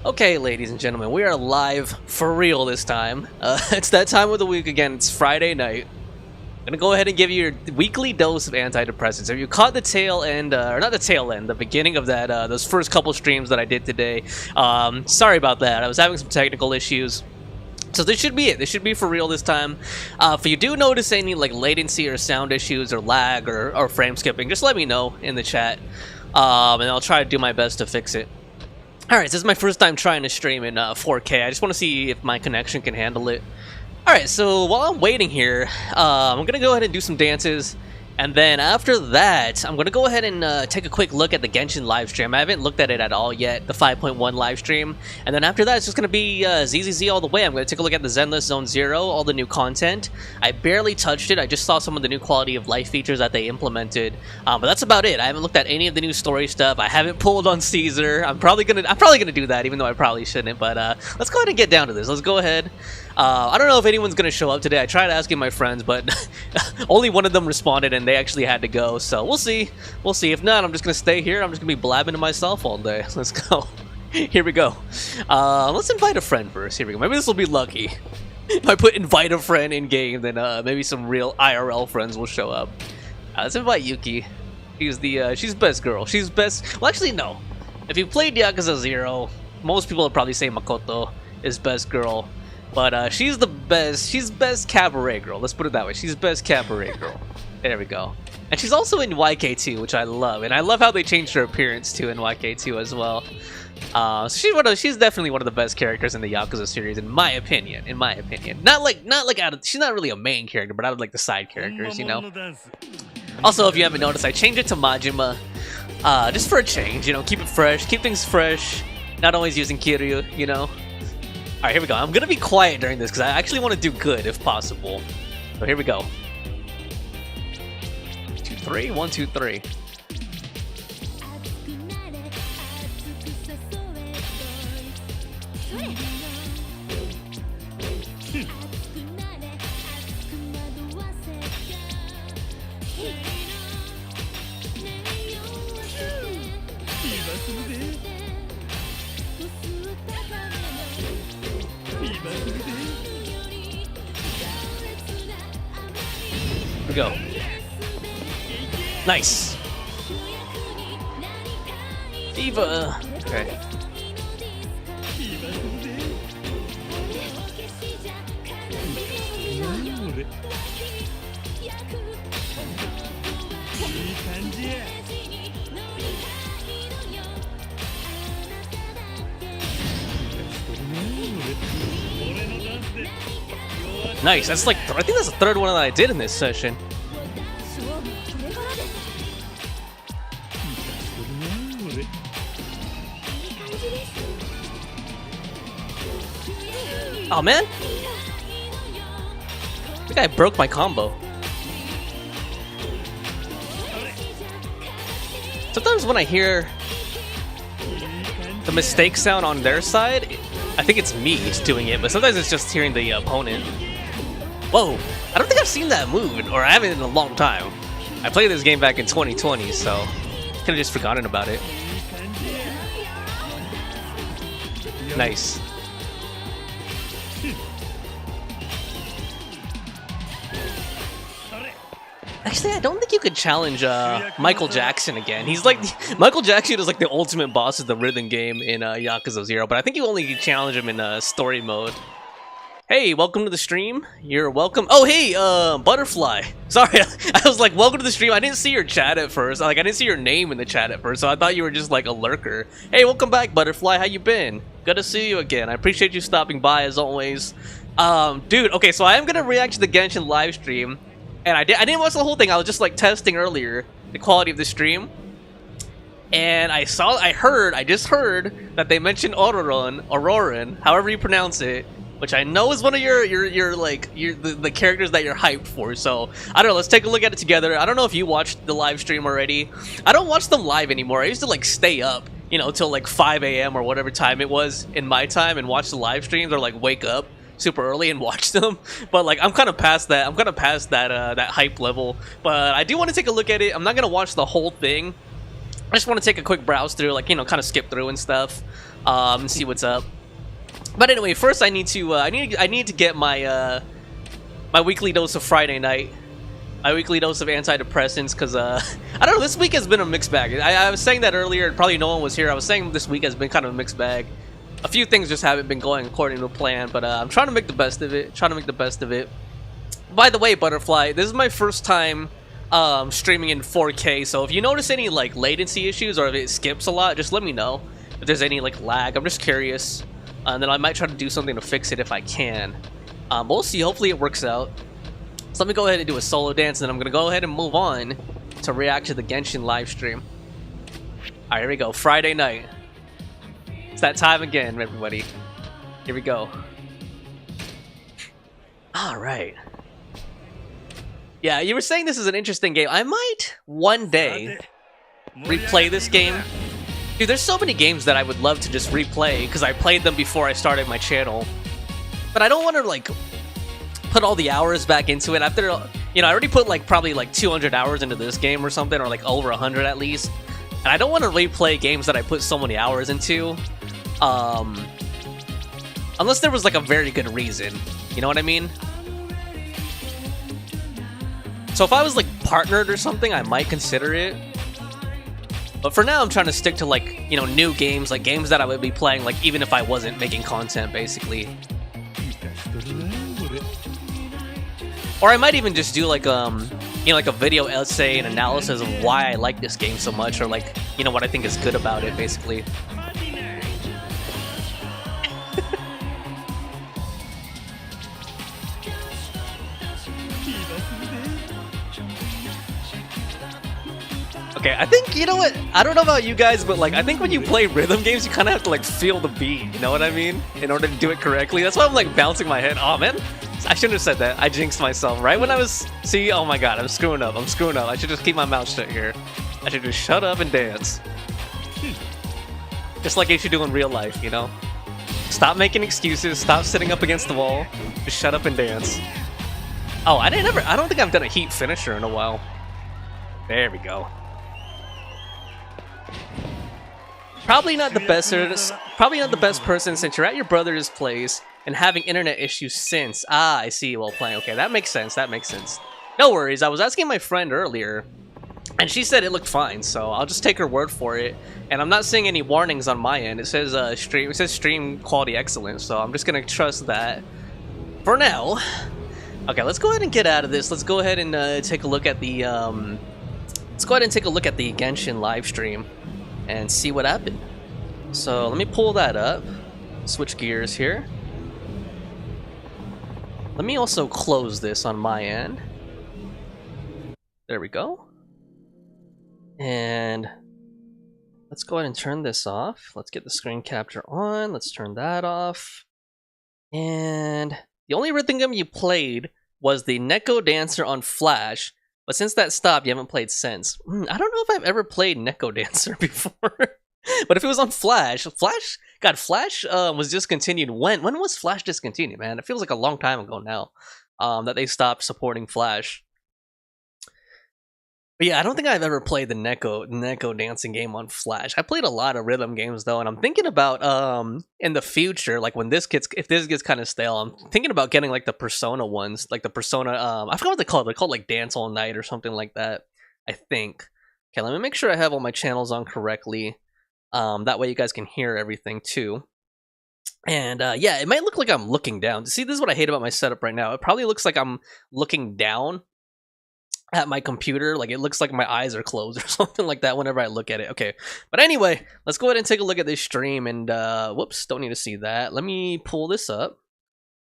Okay, ladies and gentlemen, we are live for real this time. It's that time of the week again. It's Friday night. I'm gonna go ahead and give you your weekly dose of antidepressants. If you caught the tail end, or not the tail end, the beginning of that, those first couple streams that I did today, sorry about that. I was having some technical issues. So this should be it. This should be for real this time. If you do notice any like latency or sound issues or lag or frame skipping, just let me know in the chat, and I'll try to do my best to fix it. Alright, this is my first time trying to stream in 4K. I just want to see if my connection can handle it. Alright, so while I'm waiting here, I'm going to go ahead and do some dances. And then after that, I'm going to go ahead and take a quick look at the Genshin livestream. I haven't looked at it at all yet, the 5.1 livestream. And then after that, it's just going to be ZZZ all the way. I'm going to take a look at the Zenless Zone Zero, all the new content. I barely touched it. I just saw some of the new quality of life features that they implemented. But that's about it. I haven't looked at any of the new story stuff. I haven't pulled on Caesar. I'm probably gonna do that, even though I probably shouldn't. But let's go ahead and get down to this. Let's go ahead. I don't know if anyone's gonna show up today. I tried asking my friends, but only one of them responded, and they actually had to go. So we'll see. We'll see. If not, I'm just gonna stay here. I'm just gonna be blabbing to myself all day. Let's go. Here we go. Let's invite a friend first. Here we go. Maybe this will be lucky. If I put invite a friend in game, then maybe some real IRL friends will show up. Let's invite Yuki. She's best girl. She's best. Well, actually, no. If you played Yakuza 0, most people would probably say Makoto is best girl. But she's the best. She's best cabaret girl. Let's put it that way. She's best cabaret girl. There we go. And she's also in YK2, which I love. And I love how they changed her appearance too in YK2 as well. So she's definitely one of the best characters in the Yakuza series, in my opinion. In my opinion, she's not really a main character, but out of like the side characters, you know. Also, if you haven't noticed, I changed it to Majima, just for a change. You know, keep it fresh, keep things fresh. Not always using Kiryu, you know. Alright, here we go. I'm gonna be quiet during this because I actually want to do good if possible. So here we go. 2, 3, 1, 2, 3. Here we go. Nice. Diva. Okay. Nice. That's like I think that's the third one that I did in this session. Oh man! I think I broke my combo. Sometimes when I hear the mistake sound on their side, I think it's me doing it, but sometimes it's just hearing the opponent. Whoa! I don't think I've seen that move, or I haven't in a long time. I played this game back in 2020, so could have just forgotten about it. Nice. Actually, I don't think you could challenge Michael Jackson again. He's like Michael Jackson is like the ultimate boss of the rhythm game in Yakuza 0, but I think you only challenge him in story mode. Hey, welcome to the stream. You're welcome. Oh, hey, Butterfly. Sorry, I was like, welcome to the stream. I didn't see your chat at first. Like, I didn't see your name in the chat at first, so I thought you were just like a lurker. Hey, welcome back, Butterfly. How you been? Good to see you again. I appreciate you stopping by as always. Dude, okay, so I am gonna react to the Genshin live stream. And I didn't watch the whole thing. I was just like testing earlier the quality of the stream, and I just heard that they mentioned Auroran, however you pronounce it, which I know is one of the characters that you're hyped for. So I don't know. Let's take a look at it together. I don't know if you watched the live stream already. I don't watch them live anymore. I used to like stay up, you know, till like 5 a.m. or whatever time it was in my time and watch the live streams, or like wake up super early and watch them. But like I'm kind of past that. I'm kind of past that that hype level. But I do want to take a look at it. I'm not gonna watch the whole thing. I just want to take a quick browse through, like, you know, kind of skip through and stuff, and see what's up. But anyway, first I need to I need to get my my weekly dose of Friday night, my weekly dose of antidepressants, because I don't know, this week has been a mixed bag. I was saying that earlier, probably no one was here. I was saying this week has been kind of a mixed bag. A few things just haven't been going according to plan, but I'm trying to make the best of it. By the way, Butterfly, this is my first time streaming in 4K, so if you notice any like latency issues or if it skips a lot, just let me know if there's any like lag. I'm just curious, and then I might try to do something to fix it if I can. But we'll see. Hopefully it works out. So let me go ahead and do a solo dance, and then I'm gonna go ahead and move on to react to the Genshin live stream. All right, here we go. Friday night. It's that time again, everybody. Here we go. All right. Yeah, you were saying this is an interesting game. I might one day replay this game. Dude, there's so many games that I would love to just replay because I played them before I started my channel. But I don't want to like put all the hours back into it after, you know, I already put like probably like 200 hours into this game or something, or like over 100 at least. And I don't want to replay games that I put so many hours into. Unless there was like a very good reason. You know what I mean? So if I was like partnered or something, I might consider it. But for now, I'm trying to stick to like, you know, new games, like games that I would be playing, like even if I wasn't making content, basically. Or I might even just do like, you know, like a video essay and analysis of why I like this game so much, or like, you know, what I think is good about it, basically. Okay, I think, you know what, I don't know about you guys, but like, I think when you play rhythm games, you kind of have to like feel the beat, you know what I mean? In order to do it correctly. That's why I'm like bouncing my head. Oh man, I shouldn't have said that. I jinxed myself right when I was, see, oh my god, I'm screwing up. I should just keep my mouth shut here. I should just shut up and dance. Just like you should do in real life, you know? Stop making excuses, stop sitting up against the wall, just shut up and dance. Oh, I don't think I've done a heat finisher in a while. There we go. Probably not the best person since you're at your brother's place and having internet issues since. Ah, I see you while playing. Okay, that makes sense. No worries. I was asking my friend earlier, and she said it looked fine, so I'll just take her word for it. And I'm not seeing any warnings on my end. It says stream quality excellent, so I'm just gonna trust that for now. Okay, let's go ahead and get out of this. Let's go ahead and take a look at the Genshin live stream and see what happened. So let me pull that up, switch gears here. Let me also close this on my end. There we go. And let's go ahead and turn this off. Let's get the screen capture on. Let's turn that off. And the only rhythm game you played was the Neko Dancer on Flash. But since that stopped, you haven't played since. I don't know if I've ever played Neko Dancer before. But if it was on Flash, Flash was discontinued. When was Flash discontinued, man? It feels like a long time ago now that they stopped supporting Flash. But yeah, I don't think I've ever played the Neko dancing game on Flash. I played a lot of rhythm games though, and I'm thinking about in the future, like when if this gets kind of stale, I'm thinking about getting like the Persona ones, like the Persona. I forgot what they're called. They're called like Dance All Night or something like that, I think. Okay, let me make sure I have all my channels on correctly. That way you guys can hear everything too. And yeah, it might look like I'm looking down. See, this is what I hate about my setup right now. It probably looks like I'm looking down at my computer, like it looks like my eyes are closed or something like that whenever I look at it. Okay, but anyway, let's go ahead and take a look at this stream. And whoops, don't need to see that. Let me pull this up.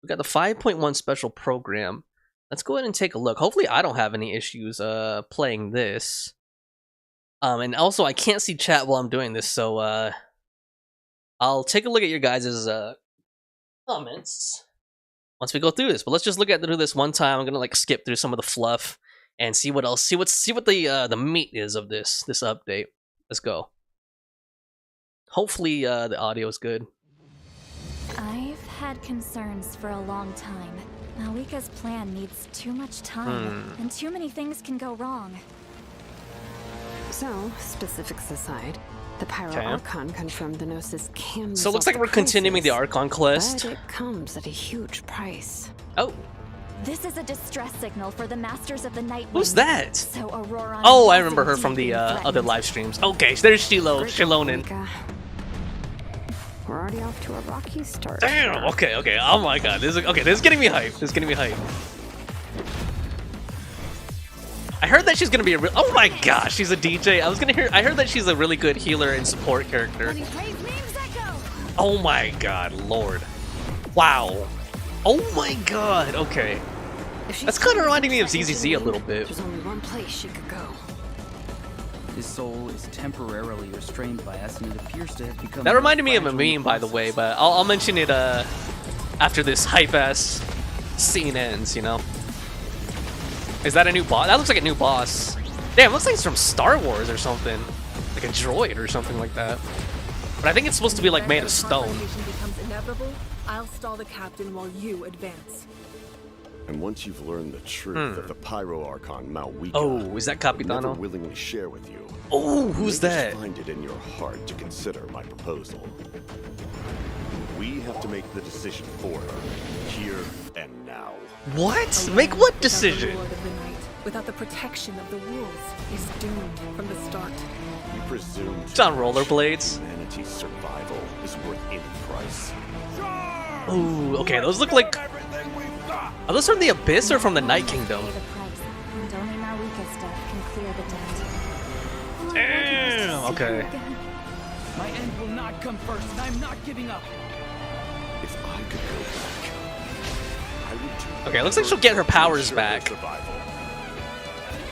We got the 5.1 special program. Let's go ahead and take a look. Hopefully I don't have any issues playing this. And also I can't see chat while I'm doing this, so I'll take a look at your guys' comments once we go through this. But let's just look through this one time. I'm gonna like skip through some of the fluff and see what else. See what the meat is of this update. Let's go. Hopefully the audio is good. I've had concerns for a long time. Malika's plan needs too much time, and too many things can go wrong. So, specifics aside, the Pyro Okay. Archon confirmed the Gnosis can So it looks like resolve we're continuing the crisis, Archon quest. but it comes at a huge price. Oh, This is a distress signal for the Masters of the Night. who's Wind. that? So Aurora. Oh, I is remember her indeed from the being other threatened. live streams. Okay, so there's Shilonen. Mika. We're already off to a rocky start. Damn. Okay. Oh my god. This is getting me hype. This is getting me hype. I heard that she's gonna be a oh my gosh, she's a DJ. I heard that she's a really good healer and support character. Oh my god, Lord. Wow. Oh my god. Okay. That's kind of reminding me of ZZZ a little bit. There's only one place she could go. His soul is temporarily restrained by us, and it appears to have become. That reminded me of a meme, by the way, but I'll mention it after this hype ass scene ends. You know. Is that a new boss? That looks like a new boss. Damn, it looks like it's from Star Wars or something, like a droid or something like that. But I think it's supposed to be like made of stone. Confrontation becomes inevitable, I'll stall the captain while you advance. And once you've learned the truth of the Pyro Archon Malwika, Oh, is that never Capitano? willingly share with you. Oh, who's Maybe that? Find it in your heart to consider my proposal. We have to make the decision for her, here and now. What? A Make land what without the decision? Lord of the Night, without the protection of the rules, is doomed from the start. We presume It's on rollerblades. humanity's survival is worth any price. Ooh, okay, those look like. Are those from the Abyss or from the Night Kingdom? Pay the price, and only Marika's death can clear the debt. Damn. Okay. My end will not come first, and I'm not giving up. If I could go back, I would do Okay, looks like she'll get her powers ensure back. their survival.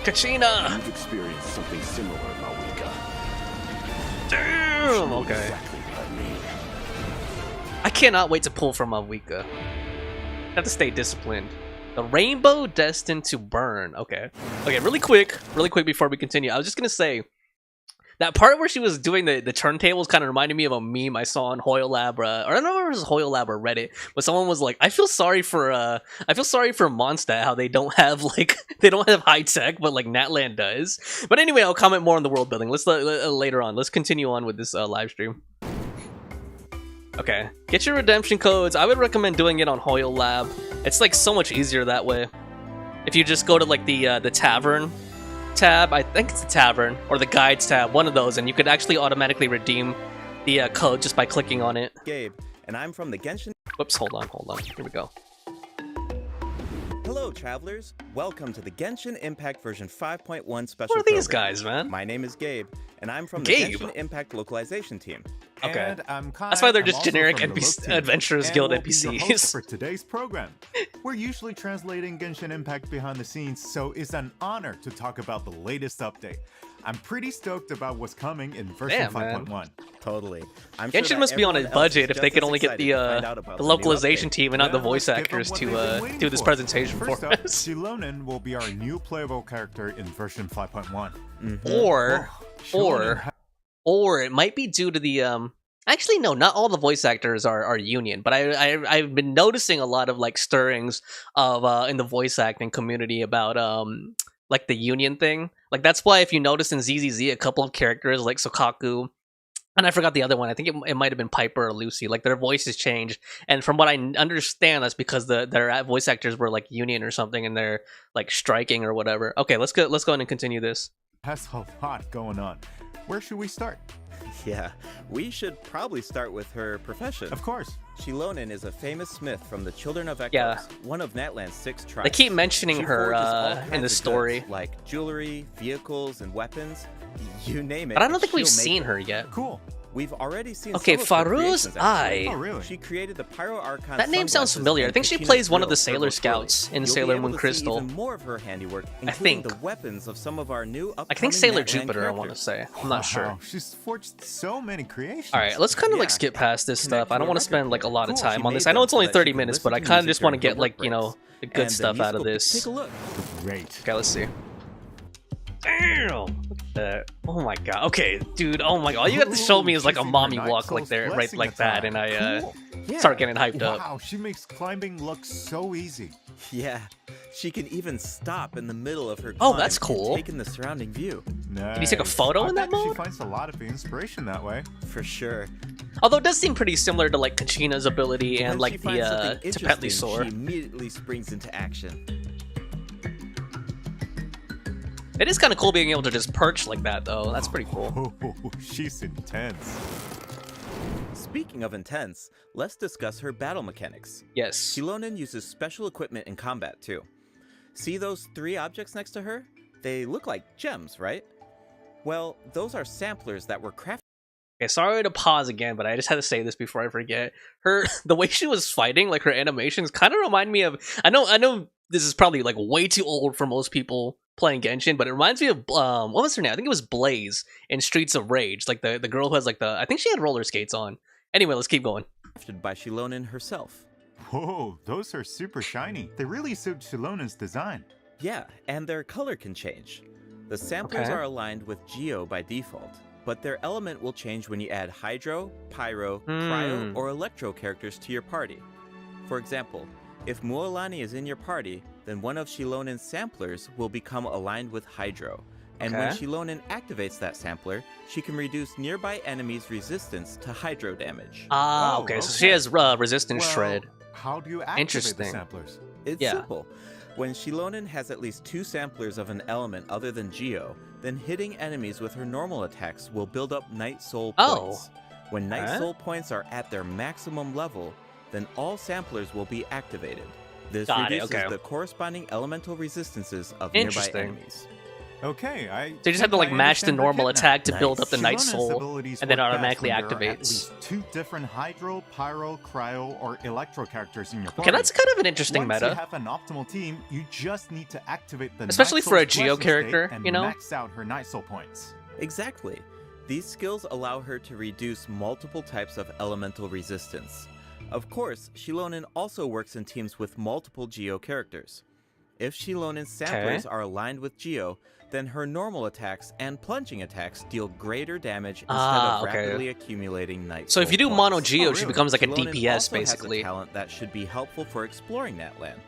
Kachina. You've experienced something similar, Malwika. Damn. You know Okay. exactly what I mean. I cannot wait to pull from Awika. Have to stay disciplined. The rainbow destined to burn. Okay. Okay, really quick before we continue. I was just gonna say that part where she was doing the turntables kind of reminded me of a meme I saw on Hoyolab, or I don't know if it was Hoyolab or Reddit, but someone was like, I feel sorry for Mondstadt, how they don't have like they don't have high tech, but like Natland does. But anyway, I'll comment more on the world building. Let's later on. Let's continue on with this live stream. Okay, get your redemption codes. I would recommend doing it on Hoyolab. It's like so much easier that way. If you just go to like the tavern tab, I think it's the tavern, or the guides tab, one of those, and you could actually automatically redeem the code just by clicking on it. Gabe, and I'm from the Genshin. Whoops, hold on. Here we go. Hello, travelers. Welcome to the Genshin Impact version 5.1 special What are these program. guys, man? My name is Gabe, and I'm from Gabe? the Genshin Impact localization team. Okay. And I'm Kai. That's why they're I'm just also generic from the NPC Look team, Adventurers and Guild will be your NPCs. host for today's program. We're usually translating Genshin Impact behind the scenes, so it's an honor to talk about the latest update. I'm pretty stoked about what's coming in version Damn, man. 5.1. Totally. I'm Genshin sure that must be on a everyone else budget is if they just could as only get excited the to find out about the new localization update. team and not the Well, voice let's give them actors what they've been to waiting do this for. presentation First for up, us. Shilonen will be our new playable character in version 5.1. Or Shilonen or it might be due to the actually no, not all the voice actors are union, but I've been noticing a lot of like stirrings of in the voice acting community about like the union thing. Like that's why if you notice in ZZZ a couple of characters like Sokaku, and I forgot the other one, I think it might have been Piper or Lucy, like their voices changed, and from what I understand that's because their voice actors were like union or something and they're like striking or whatever. Okay, let's go ahead and continue this. has a lot going on. Where should we start? Yeah, we should probably start with her profession. Of course. Shilonen is a famous smith from the Children of Echoes, Yeah. one of Natland's 6 tribes. They keep mentioning She her forges all in kinds the of goods, story, like jewelry, vehicles, and weapons. You name it. but I don't think we've she'll make seen it. her yet. Cool. We've already seen Okay, some of her Faru's creations, actually. Oh, Eye. really? She created the Pyro Archon. That name sounds sunglasses familiar. I and think she Kachina's plays one of the grill Sailor turbo Scouts twirly. in You'll Sailor be Moon able to Crystal. See even more of her handiwork, including think. the weapons of some of our new upcoming I think Sailor Natland Jupiter, I want to characters. say. I'm not sure. Wow, she's forged so many creations. Alright, let's kind of like Yeah. skip past this Connect stuff. I to don't a want to record spend like a lot of Cool. time She on this. made I know them it's only so that 30 you can minutes, listen but I to kind of music just want to during get her like, work you know, breaks. the good And stuff out of musical- this. Take a look. Great. Okay, let's see. Damn! Look at that. Oh my god. Okay, dude. Oh my god. All you have to show me is like a She's in mommy her Night walk like Soul's there, right blessing like that, and attire. I Cool. Yeah. start getting hyped up. Wow, she makes climbing look so easy. Yeah, she can even stop in the middle of her Oh, climb that's cool. and take in the surrounding view. Nice. Can you take a photo in that I bet mode? She finds a lot of inspiration that way. For sure. Although it does seem pretty similar to like Kachina's ability and When like she the finds something Tepetli interesting, sword. she immediately springs into action. It is kind of cool being able to just perch like that, though. That's pretty cool. Oh, she's intense. Speaking of intense, let's discuss her battle mechanics. Yes. Shilonen uses special equipment in combat too. See those 3 objects next to her? They look like gems, right? Well, those are samplers that were crafted. Okay, sorry to pause again, but I just had to say this before I forget. The way she was fighting, like her animations, kind of remind me of. I know this is probably like way too old for most people playing Genshin, but it reminds me of what was her name? I think it was Blaze in Streets of Rage, like the girl who has like I think she had roller skates on. Anyway, let's keep going. Crafted by Shilonen herself. Whoa, those are super shiny. They really suit Shilonen's design. Yeah, and their color can change. The samplers Okay. are aligned with Geo by default, but their element will change when you add Hydro, Pyro, Cryo, or Electro characters to your party. For example, if Mualani is in your party, then one of Shilonen's samplers will become aligned with Hydro. And when Okay. Shilonen activates that sampler, she can reduce nearby enemies' resistance to Hydro damage. Ah, Oh, okay. So she okay. has resistance Well, shred. How do you activate Interesting. the samplers? It's Yeah. simple. When Shilonen has at least 2 samplers of an element other than Geo, then hitting enemies with her normal attacks will build up Night Soul Oh. points. When Night Huh? Soul points are at their maximum level, then all samplers will be activated. This Got it, reduces okay. the corresponding elemental resistances of nearby Interesting. enemies. Okay, So you just have to like mash the normal attack to build up the Night Shilonen's Soul, abilities and then work best automatically when there are at activates. least 2 different Hydro, Pyro, Cryo, or Electro characters in your party. Okay, that's kind of an interesting Once you meta. have an optimal team, you just need to activate the Especially Night for a Soul's Geo blessing character, state and you know? max out her Night Soul points. Exactly. These skills allow her to reduce multiple types of elemental resistance. Of course, Shilonen also works in teams with multiple Geo characters. If Shilonen's samplers are aligned with Geo, then her normal attacks and plunging attacks deal greater damage instead of okay. rapidly accumulating Night So if Soul you do points. mono Geo, Oh, she really? becomes like a Shilonen DPS also basically. has a talent that should be helpful for exploring that land.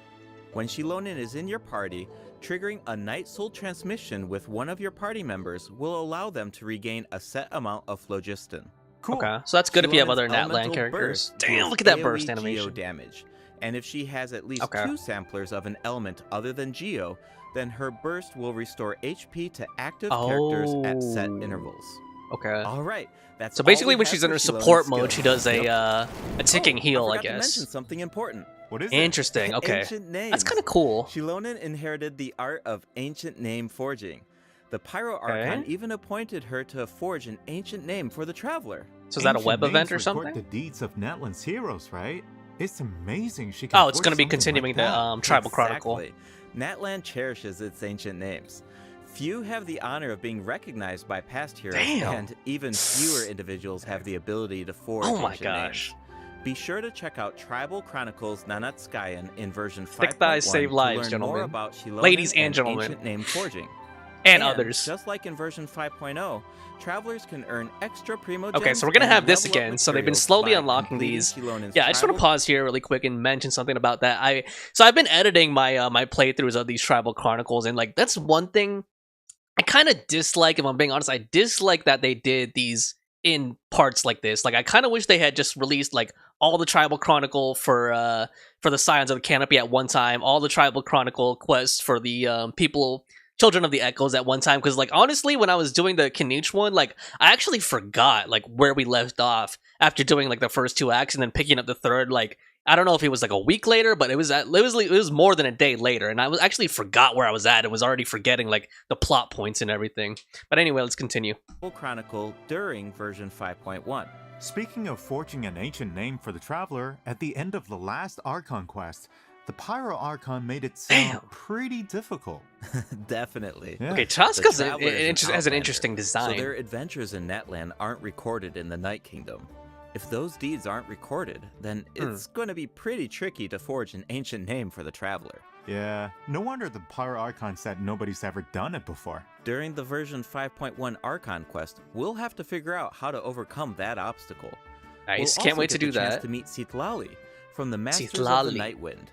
When Shilonen is in your party, triggering a Night Soul transmission with one of your party members will allow them to regain a set amount of phlogiston. Cool. Okay, so that's good if you have Shilonen's other Natlan elemental characters. burst Damn, deals look at that AoE burst Geo animation. damage. And if she has at least Okay. 2 samplers of an element other than Geo, then her burst will restore HP to active characters at set Oh. intervals. Okay. Alright, that's So all basically we when have she's in for her Shilonen's support mode, skills. she does Yep. a ticking heal, I forgot to mention guess. something important. What is it? Interesting. Okay. Ancient names. That's kind of cool. Shilonen inherited the art of ancient name forging. The Pyro Okay. Archon even appointed her to forge an ancient name for the Traveler. So is that a Ancient web names event or record something? the deeds of Natlan's heroes, right? It's amazing she can Oh, it's forge going to be something continuing like the that. Tribal Chronicle. Exactly. Natlan cherishes its ancient names. Few have the honor of being recognized by past heroes, Damn. and even fewer individuals have the ability to forge Oh my ancient gosh. names. Be sure to check out Tribal Chronicles Nanatskayan in version 5.1 Thick thighs save to lives, learn gentlemen. more about Shilonen Ladies and gentlemen. ancient name forging. And others. Just like in version 5.0, travelers can earn extra primo Okay, gems so we're gonna and have this level up again. So they've been materials slowly by unlocking completing these. Shilonen's Yeah, I just want to tribal pause here really quick and mention something about that. I've been editing my my playthroughs of these Tribal Chronicles, and like that's one thing I kind of dislike. If I'm being honest, I dislike that they did these in parts like this. Like I kind of wish they had just released like all the Tribal Chronicle for the Scions of the Canopy at one time, all the Tribal Chronicle quests for the Children of the Echoes at one time, because like honestly when I was doing the Knicht one, like I actually forgot like where we left off after doing like the first 2 acts and then picking up the third. Like I don't know if it was like a week later, but it was more than a day later, and I was actually forgot where I was at and was already forgetting like the plot points and everything. But anyway, let's continue. Chronicle during version 5.1. Speaking of forging an ancient name for the Traveler, at the end of the last Archon quest, the Pyro Archon made it sound Damn. pretty difficult. Definitely. Yeah. Okay, The Chaska's Traveler is an has an outlander, interesting design. So their adventures in Natlan aren't recorded in the Night Kingdom. If those deeds aren't recorded, then it's going to be pretty tricky to forge an ancient name for the Traveler. Yeah, no wonder the Pyro Archon said nobody's ever done it before. During the version 5.1 Archon quest, we'll have to figure out how to overcome that obstacle. Nice, We'll can't also wait to get do the chance that. to meet Citlali from the Masters of Citlali. the Night Wind.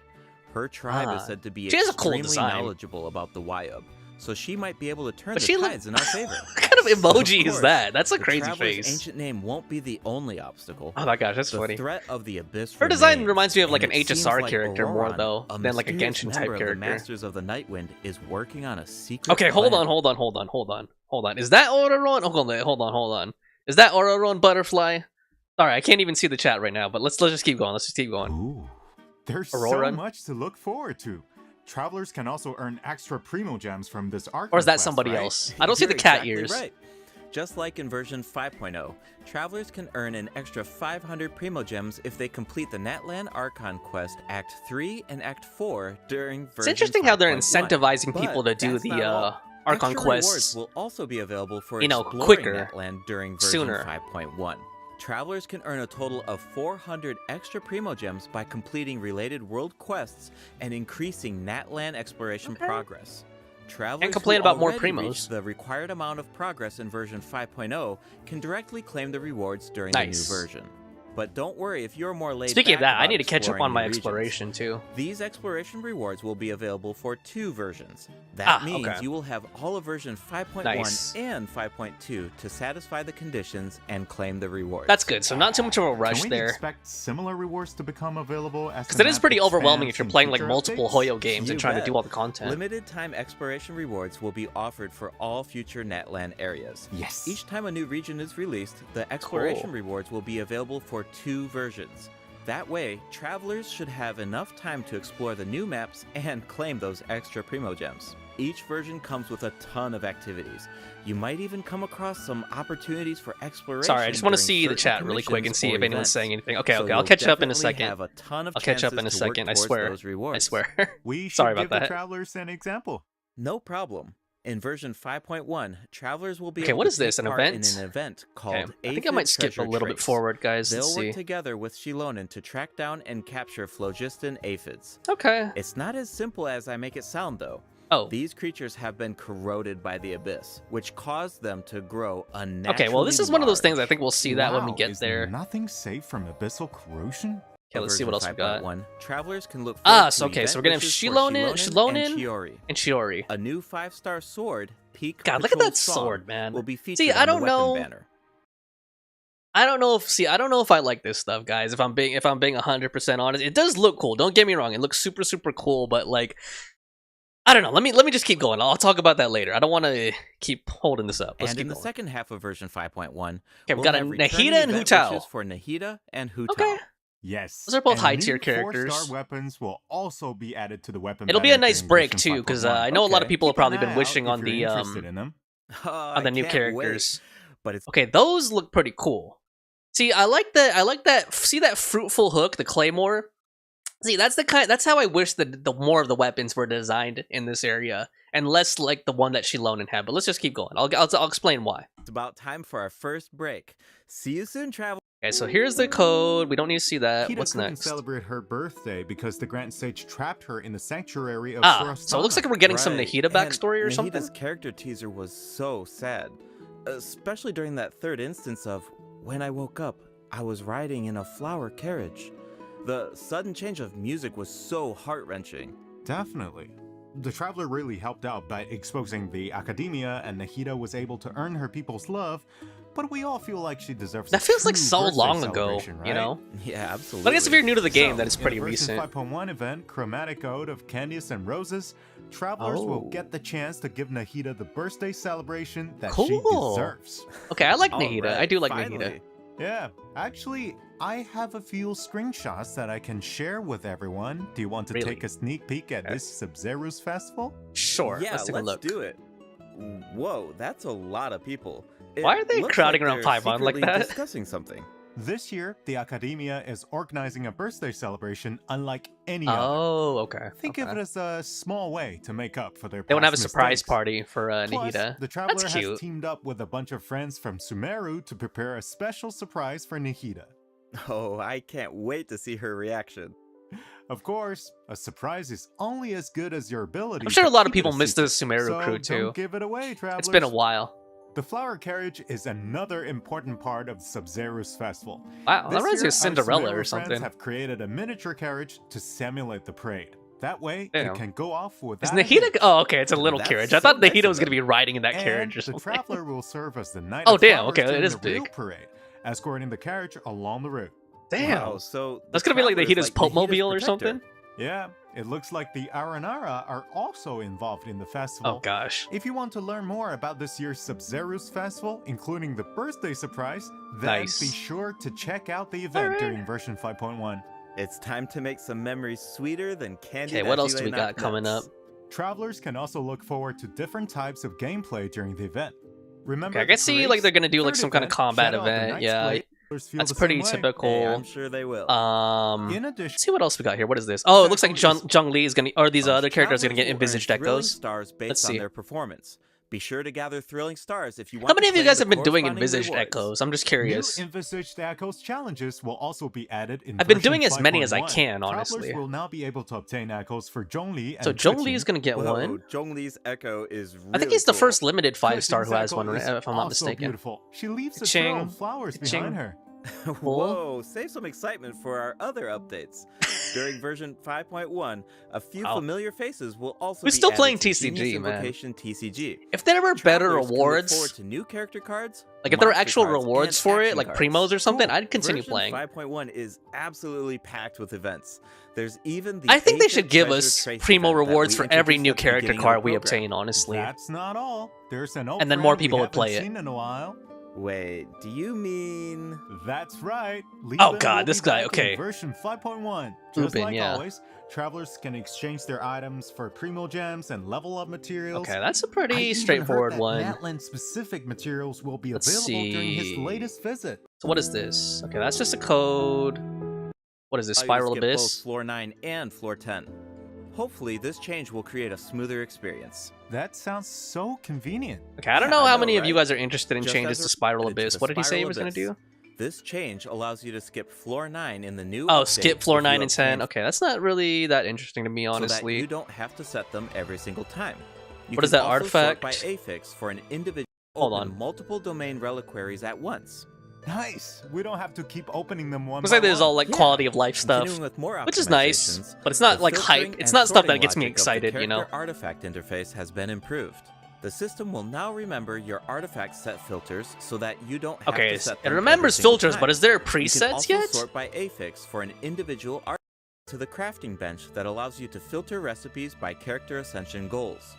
Her tribe is said to be she has a cool extremely design. knowledgeable about the Wyub, so she might be able to turn But the she tides in our favor. What kind of emoji Of is course, that? That's a the crazy Traveler's face. ancient name won't be the only obstacle. Oh my gosh, that's the funny. threat of the abyss Her design remains, reminds me of like an and it seems HSR like character more Auroran, though than like a mysterious Genshin type member of the character. Masters of the Nightwind is working on a secret Okay, hold plan. on. Is that Auroran? Oh, hold on. Is that Auroran Butterfly? Sorry, I can't even see the chat right now, but let's just keep going. Let's just keep going. Ooh, there's Auroran? so much to look forward to. Travelers can also earn extra primo gems from this arc. Or is that quest, somebody right? else? I don't see You're the cat exactly ears. Right. Just like in version 5.0, travelers can earn an extra 500 primo gems if they complete the Natlan Archon quest Act 3 and Act 4 during version It's interesting how they're 5.1. incentivizing people to But do that's the not all. Archon Extra quests. rewards will also be available for you know, exploring quicker, Natlan during version sooner. 5.1. Travelers can earn a total of 400 extra primo gems by completing related world quests and increasing Natlan exploration progress. Travelers Can't complain who about more already primos. reached the required amount of progress in version 5.0 can directly claim the rewards during Nice. the new version. But don't worry if you're more laid Speaking of back that, I about need to catch up exploring on my new regions. exploration too. These exploration rewards will be available for 2 versions. That means okay. you will have all of version 5.1 Nice. and 5.2 to satisfy the conditions and claim the rewards. That's good. So not too much of a rush Can we there. expect similar rewards to become available as Because it is the pretty map overwhelming if expands you're in playing like future multiple updates? Hoyo games You and trying to bet. do all the content. Limited time exploration rewards will be offered for all future Natlan areas. Yes. Each time a new region is released, the exploration Cool. rewards will be available for 2 versions. That way, travelers should have enough time to explore the new maps and claim those extra primo gems. Each version comes with a ton of activities. You might even come across some opportunities for exploration. Sorry, I just want to during see the certain chat really quick and commissions see or if anyone's events. saying anything. Okay, So okay, I'll you'll catch up in a definitely second. have a ton of I'll catch up in a chances to work second. I towards swear. those rewards. I swear. We should Sorry give about the that. travelers an example. No problem. In version 5.1, travelers will be Okay, able what to is this, take an part event? in an event called Okay, I think I Aphid might skip a Treasure little bit Trace. forward, guys. They'll Let's work see. together with Shilonen to track down and capture phlogiston aphids. Okay. It's not as simple as I make it sound, though. Oh. These creatures have been corroded by the abyss, which caused them to grow unnaturally Okay, well, this is one of those things I large. think we'll see that when we Wow, get is there. nothing safe from abyssal corrosion? Okay, let's see what else we got. 5.1, travelers can look So forward to okay, so we're event gonna have wishes for Shilonen, and Chiori. and Shiori. A new 5-star sword, Peak God, look at Patrol that Song, sword, man. will be featured See, I on the don't weapon know. banner. I don't know if I like this stuff, guys. If I'm being 100% honest, it does look cool. Don't get me wrong, it looks super cool. But like, I don't know. Let me just keep going. I'll talk about that later. I don't want to keep holding this up. Let's And keep in the going. second half of version 5.1, Okay, we've got a have returning Nahida and event Hu-Tao. wishes for Nahida and Hu-Tao. Okay. Yes. Those are both and high-tier new characters. 4-star weapons will also be added to the weapon. It'll be a banner nice during break version too, because 5.1. I know a lot of Okay. people have Keep an probably eye been out wishing if on you're the interested in them. on the new characters. But it's Okay, those look pretty cool. See, I like that. See that fruitful hook, the claymore. See, that's how I wish the more of the weapons were designed in this area, and less like the one that Shilonen had. But let's just keep going. I'll explain why. about time for our first break. See you soon, travel. Okay, so here's the code. We don't need to see that. Kita What's couldn't next? celebrate her birthday because the Grand Sage trapped her in the sanctuary of So it looks like we're getting some Right, Nahida and backstory or Nahida's something. character teaser was so sad, especially during that third instance of when I woke up, I was riding in a flower carriage. The sudden change of music was so heart-wrenching. Definitely. The Traveler really helped out by exposing the Academia, and Nahida was able to earn her people's love, but we all feel like she deserves That a feels like true so birthday long ago, celebration, you right? know. Yeah, absolutely. But I guess if you're new to the game, So, that is pretty in the version recent. 5.1 event, Chromatic Ode of Candice and Roses, travelers will Oh. get the chance to give Nahida the birthday celebration that Cool. she deserves. Okay, I like All Nahida. right, I do like finally. Nahida. Yeah, actually, I have a few screenshots that I can share with everyone. Do you want to Really? take a sneak peek at Okay. this Sub-Zero's festival? Sure. Yeah, let's take a look. do it. Whoa, that's a lot of people. Why are they looks crowding like around they're Paimon like secretly that? discussing something. This year, the Academia is organizing a birthday celebration unlike any other. Oh, okay. Think okay. of it as a small way to make up for their They want to have a past surprise mistakes. party for Plus, Nahida. the Traveler That's has cute. teamed up with a bunch of friends from Sumeru to prepare a special surprise for Nahida. Oh, I can't wait to see her reaction. Of course, a surprise is only as good as your ability. I'm sure a to lot of keep it people missed secret. the Sumeru So crew too. Don't give it away, travelers. It's been a while. The flower carriage is another important part of Sub-Zero's festival. Wow, that This reminds me year, of Cinderella our Sumeru or friends something. have created a miniature carriage to simulate the parade. That way, Damn. it can go off without Is a Nahida? hitch. Oh, okay, it's a little That's carriage. I so thought nice Nahida was of gonna be riding in that carriage or And the something. traveler will serve as the knight Oh, of damn, flowers okay, it during is the real big. parade, escorting the carriage along the route. Damn. Wow, so That's the gonna be like traveler is Nahida's Pope Nahida's Mobile or protector. something? Yeah, it looks like the Aranara are also involved in the festival. Oh gosh. If you want to learn more about this year's Sub-Zero's festival, including the birthday surprise, then Nice. be sure to check out the event Alright. during version 5.1. It's time to make some memories sweeter than candy. Okay, what else do we got coming up? Travelers can also look forward to different types of gameplay during the event. Remember, Okay, I guess see like they're gonna do like some kind of combat event. Yeah, that's pretty typical. Hey, I'm sure they will. In addition, Let's see what else we got here. What is this? Oh, it looks like Zhong Li is gonna, or these other characters are gonna get envisaged thrilling echoes. stars based Let's on see. their performance. Be sure to gather thrilling stars if you want. How many to of you claim guys the have been doing corresponding envisaged rewards. echoes? I'm just curious. new envisaged echoes challenges will also be added in I've been version doing as many as I 5.1. can, Travelers honestly. will now be able to obtain echoes for Zhongli and So Zhong Li Cui is gonna get Whoa, one. Zhongli's echo is really I think he's the cool. first limited 5-star Cui's who has echo one, right? is if I'm not also mistaken. Beautiful. She leaves a Ching. trail of flowers Ching. behind her. Whoa, save some excitement for our other updates. During version 5.1, a few Wow. familiar faces will also We're be still added playing to TCG, Genius man. Invocation TCG. If there were better Travelers can look forward rewards, to new character cards, like if there were monster actual cards, rewards and for it, action like cards. primos or something, Cool. I'd continue Version playing. 5.1 is absolutely packed with events. There's even the I think they Ancient should give Treasure us Trace primo event that rewards we for every introduced new at the character beginning of card the we program. obtain, honestly. That's not all. There's an old And then friend more we people would haven't play it. seen in a while. Wait, do you mean... That's right. Oh, Lupin God, will this be guy, back okay. in version 5.1. Just Lupin, like yeah. always, travelers can exchange their items for primo gems and level up materials. Okay, that's a I pretty even straightforward heard that one. Natland specific materials will be Let's available during his see. latest visit. So what is this? Okay, that's just a code. What is this? Allow you to Spiral skip Abyss? both floor 9 and floor 10. Hopefully, this change will create a smoother experience. That sounds so convenient. Okay, I don't Yeah, know I how know, many of you right? guys are interested in Just changes as to a Spiral related to Abyss. the What did he say he Spiral was gonna Abyss. do? This change allows you to skip floor 9 in the new Oh, update skip floor if you 9 and 10. obtain- Okay, that's not really that interesting to me, so that honestly. you don't have to set them every single time. You What is can that also sort artifact? by affix for an individual Hold open on. multiple domain reliquaries at once. Nice. We don't have to keep opening them one Looks by like there's one. all like Yeah. quality of life stuff, Continuing with more which is nice, optimizations, but it's not the like filtering hype. It's and not stuff that sorting gets me logic of the excited, you know? character artifact interface has been improved. The system will now remember your artifact set filters so that you don't have Okay, to set it them remembers every single filters, time. but is there You can presets also yet? sort by affix for an individual artifact to the crafting bench that allows you to filter recipes by character ascension goals.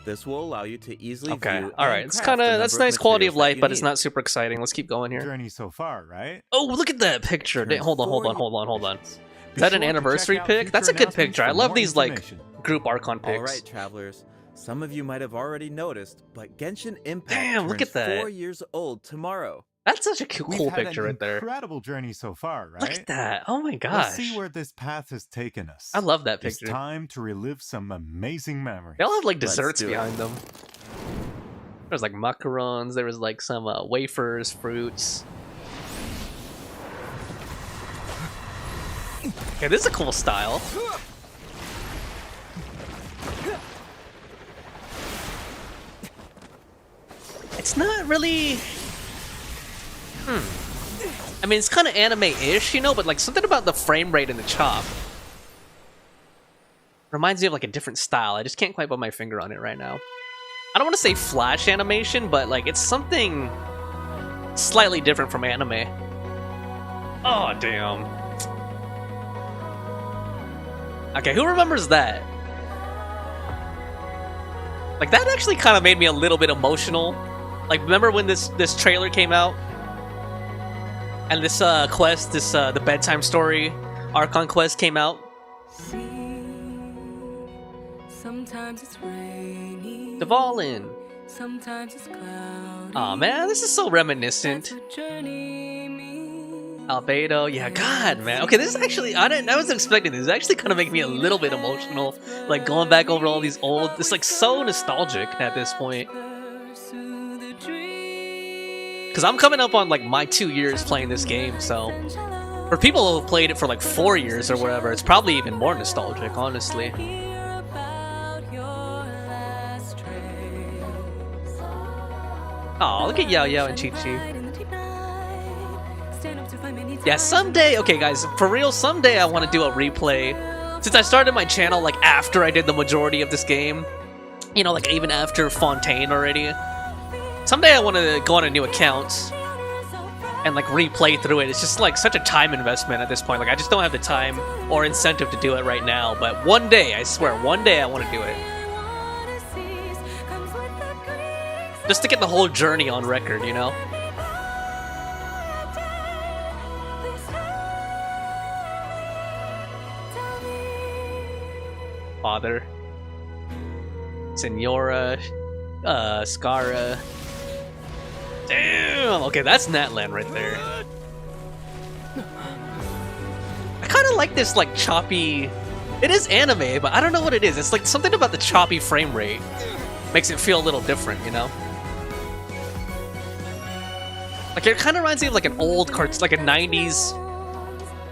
This will allow you to easily Okay, view all right. and It's craft kind the of number that's nice quality of materials that life, you but it's need. not super exciting. Let's keep going here. Journey so far, right? Oh, look at that picture. Turn Hold on. Be Is that sure an to anniversary check out pic? That's a future good picture. I announcements for love more these like information. group Archon pics. All right, travelers. Some of you might have already noticed, but Genshin Impact Damn, look turns at that. 4 years old tomorrow. That's such a cool We've had picture an right there. incredible journey so far, right? Look at that. Oh my Let's gosh. see where this path has taken us. I love that It's picture. time to relive some amazing memories. They all have like Let's desserts do it. behind them. There was like macarons. There was like some wafers, fruits. Okay, this is a cool style. It's not really. I mean, it's kind of anime-ish, you know, but like something about the frame rate and the chop reminds me of like a different style. I just can't quite put my finger on it right now. I don't want to say flash animation, but like it's something slightly different from anime. Oh, damn. Okay, who remembers that? Like that actually kind of made me a little bit emotional. Like remember when this trailer came out? And this quest, the bedtime story Archon quest came out? Sometimes it's rainy. Dvalin. Sometimes it's cloudy. Aw, man, this is so reminiscent. That's what journey means. Albedo, yeah, God, man. Okay, this is actually, I wasn't expecting this. It's actually kind of making me a little bit emotional. Like, going back over all these old, it's like so nostalgic at this point. Pursue the dream. Because I'm coming up on like my 2 years playing this game, so. For people who played it for like 4 years or whatever, it's probably even more nostalgic, honestly. Hear about your last trace. Oh, look at Yao Yao and Chi Chi. In the deep night, stand up to find many Yeah, someday, okay guys, for real, someday I want to do a replay since I started my channel like after I did the majority of this game, you know, like even after Fontaine already. Someday I want to go on a new account and like replay through it. It's just like such a time investment at this point. Like I just don't have the time or incentive to do it right now. But one day, I swear, one day I want to do it. Just to get the whole journey on record, you know? Father. Senora. Scara. Damn! Okay, that's Natlan right there. I kind of like this, like, choppy... It is anime, but I don't know what it is. It's like something about the choppy frame rate makes it feel a little different, you know? Like, it kind of reminds me of like an old cartoon, like a 90s...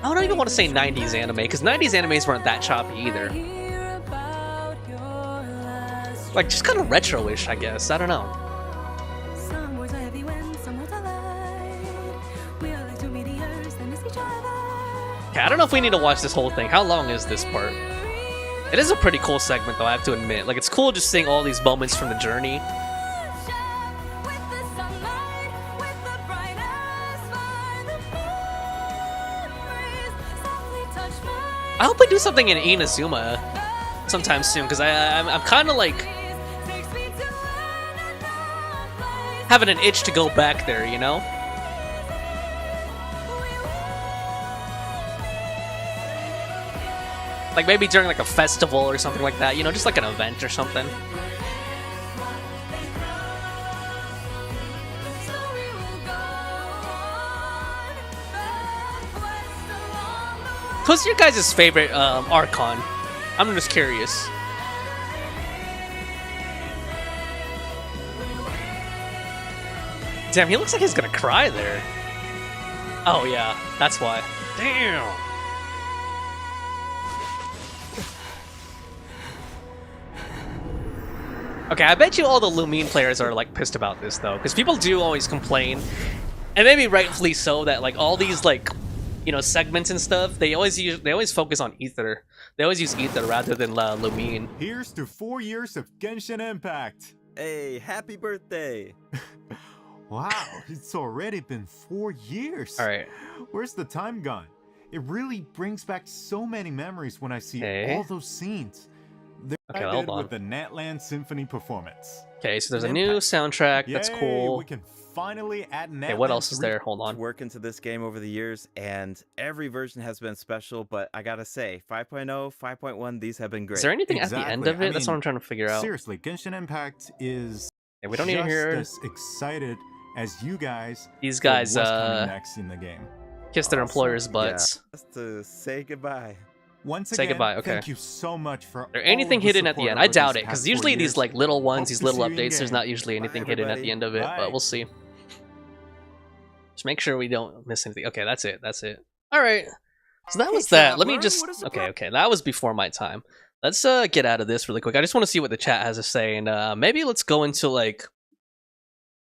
I don't even want to say 90s anime, because 90s animes weren't that choppy either. Like, just kind of retro-ish, I guess. I don't know. Okay, I don't know if we need to watch this whole thing. How long is this part? It is a pretty cool segment, though, I have to admit. Like, it's cool just seeing all these moments from the journey. I hope we do something in Inazuma sometime soon, because I'm kind of like having an itch to go back there, you know? Like maybe during like a festival or something like that, you know, just like an event or something. What's your guys' favorite Archon? I'm just curious. Damn, he looks like he's gonna cry there. Oh yeah, that's why. Damn. Okay, I bet you all the Lumine players are like pissed about this though, because people do always complain, and maybe rightfully so, that like all these like, you know, segments and stuff, they always focus on Ether. They always use Ether rather than Lumine. Here's to 4 years of Genshin Impact. Hey, happy birthday! Wow, it's already been 4 years. All right. Where's the time gone? It really brings back so many memories when I see all those scenes. Okay, I hold did on. with the Natlan Symphony performance. Okay, so there's a new soundtrack. That's Yay, cool. We can finally add Natlan. Okay, what else is there? Hold on. Work into this game over the years, and every version has been special, but I gotta say, 5.0, 5.1, these have been great. Is there anything at the end of it? That's what I'm trying to figure out. Seriously, Genshin Impact is Okay, we don't need to hear as excited as you guys. these guys for what's coming next in the game. kiss their employers' butts. Yeah, just to say goodbye. Once Say again, goodbye, okay. thank you so much for Is there all anything of the hidden at the support end? I over doubt these it, because past 4 usually these years. like little ones, Hope these to little see you in updates, there's game. not usually anything Bye, hidden at everybody. the end of it, Bye. but we'll see. Just make sure we don't miss anything. Okay, that's it. That's it. All right. So that was that. Let me just. Okay. That was before my time. Let's get out of this really quick. I just want to see what the chat has to say, and maybe let's go into like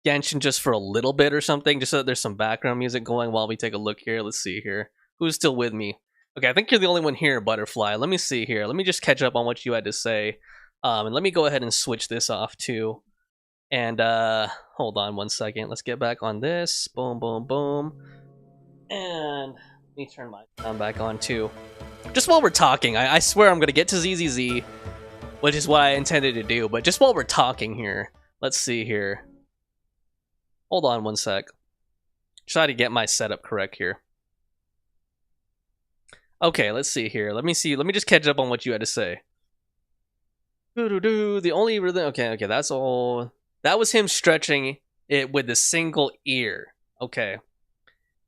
Genshin just for a little bit or something, just so that there's some background music going while we take a look here. Let's see here. Who's still with me? Okay, I think you're the only one here, Butterfly. Let me see here. Let me just catch up on what you had to say. And let me go ahead and switch this off too. And hold on one second. Let's get back on this. Boom, boom, boom. And let me turn my sound back on too. Just while we're talking, I swear I'm going to get to ZZZ, which is what I intended to do. But just while we're talking here, let's see here. Hold on one sec. Try to get my setup correct here. Okay, let's see here. Let me see. Let me just catch up on what you had to say. The only rhythm. Okay, that's all. That was him stretching it with a single ear. Okay.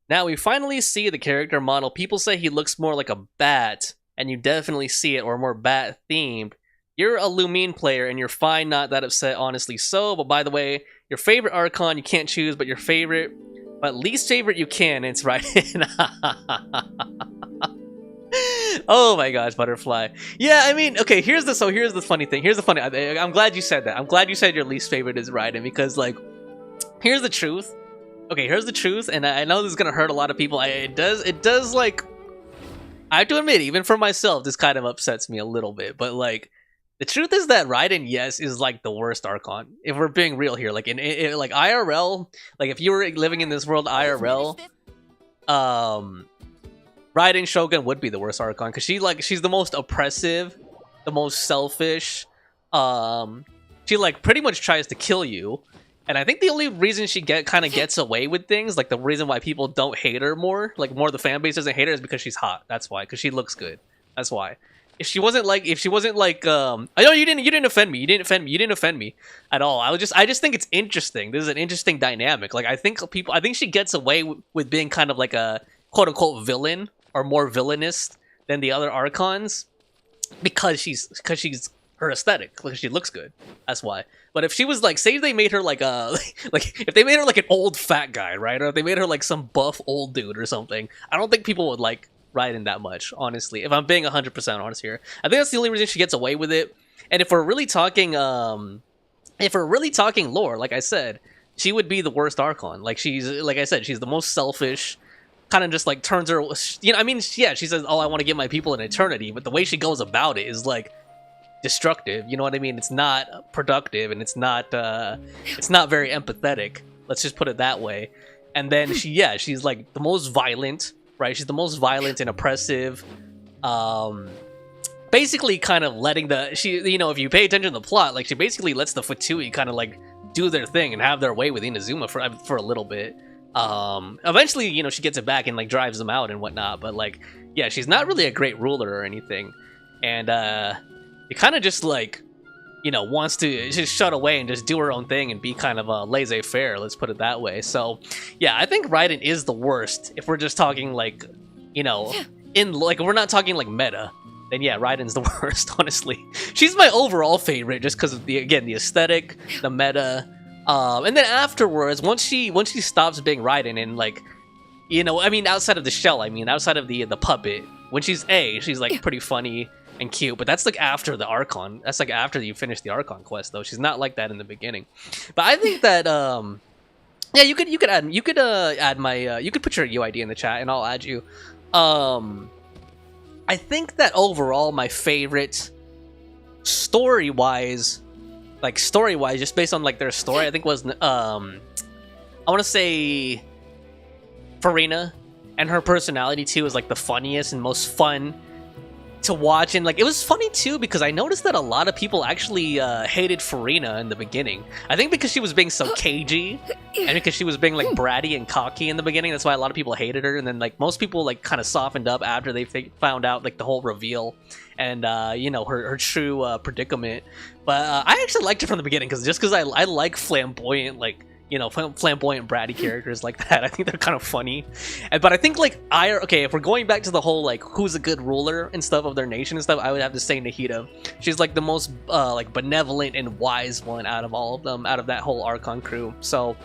Now we finally see the character model. People say he looks more like a bat, and you definitely see it, or more bat themed. You're a Lumine player, and you're fine, not that upset, honestly so. But by the way, your favorite Archon you can't choose, but your favorite, but least favorite you can. It's right. Oh my gosh, Butterfly. Yeah, I mean, okay, here's the funny thing. I'm glad you said that. I'm glad you said your least favorite is Raiden, because like, here's the truth. Okay, here's the truth, and I know this is gonna hurt a lot of people. It does like, I have to admit, even for myself, this kind of upsets me a little bit. But like, the truth is that Raiden, yes, is like the worst Archon. If we're being real here, like in like IRL, like if you were living in this world IRL, Raiden Shogun would be the worst Archon because she's the most oppressive, the most selfish. She like pretty much tries to kill you. And I think the only reason she kind of gets away with things, like the reason why people don't hate her more, like more the fan base doesn't hate her, is because she's hot. That's why, because she looks good. That's why. If she wasn't like, I know you didn't offend me. You didn't offend me at all. I just think it's interesting. This is an interesting dynamic. Like I think she gets away with being kind of like a quote unquote villain or more villainous than the other Archons because she's her aesthetic, like she looks good. That's why. But if she was like, say they made her like a like if they made her like an old fat guy, right? Or if they made her like some buff old dude or something, I don't think people would like Raiden that much, honestly. If I'm being 100% honest here, I think that's the only reason she gets away with it. And if we're really talking lore, like I said, she would be the worst Archon. Like she's, like I said, she's the most selfish. Kind of just like turns her, you know. I mean, yeah, she says, "Oh, I want to give my people an eternity," but the way she goes about it is like destructive. You know what I mean? It's not productive, and it's not very empathetic. Let's just put it that way. And then she's like the most violent, right? She's the most violent and oppressive. Basically, kind of letting if you pay attention to the plot, like she basically lets the Fatui kind of like do their thing and have their way with Inazuma for a little bit. Eventually, she gets it back and like drives them out and whatnot. But like, yeah, she's not really a great ruler or anything. And it kind of just like, wants to just shut away and just do her own thing and be kind of laissez-faire. Let's put it that way. So, yeah, I think Raiden is the worst if we're just talking like, we're not talking like meta. Then yeah, Raiden's the worst. Honestly, she's my overall favorite just because of the aesthetic, the meta. And then afterwards, once she stops being Raiden and like, outside of the shell, outside of the puppet, when she's like pretty funny and cute, but that's like after the Archon. That's like after you finish the Archon quest, though. She's not like that in the beginning. But I think that yeah, you could add my you could put your UID in the chat and I'll add you. I think that overall my favorite story-wise, just based on like their story, I think was I want to say Farina, and her personality too is like the funniest and most fun to watch. And like it was funny too because I noticed that a lot of people actually hated Farina in the beginning. I think because she was being so cagey and because she was being like bratty and cocky in the beginning, that's why a lot of people hated her. And then like most people like kind of softened up after they found out like the whole reveal and her true predicament. But I actually liked her from the beginning because I like flamboyant, like flamboyant bratty characters like that. I think they're kind of funny. But I think like if we're going back to the whole like who's a good ruler and stuff of their nation and stuff, I would have to say Nahida. She's like the most like benevolent and wise one out of all of them, out of that whole Archon crew. So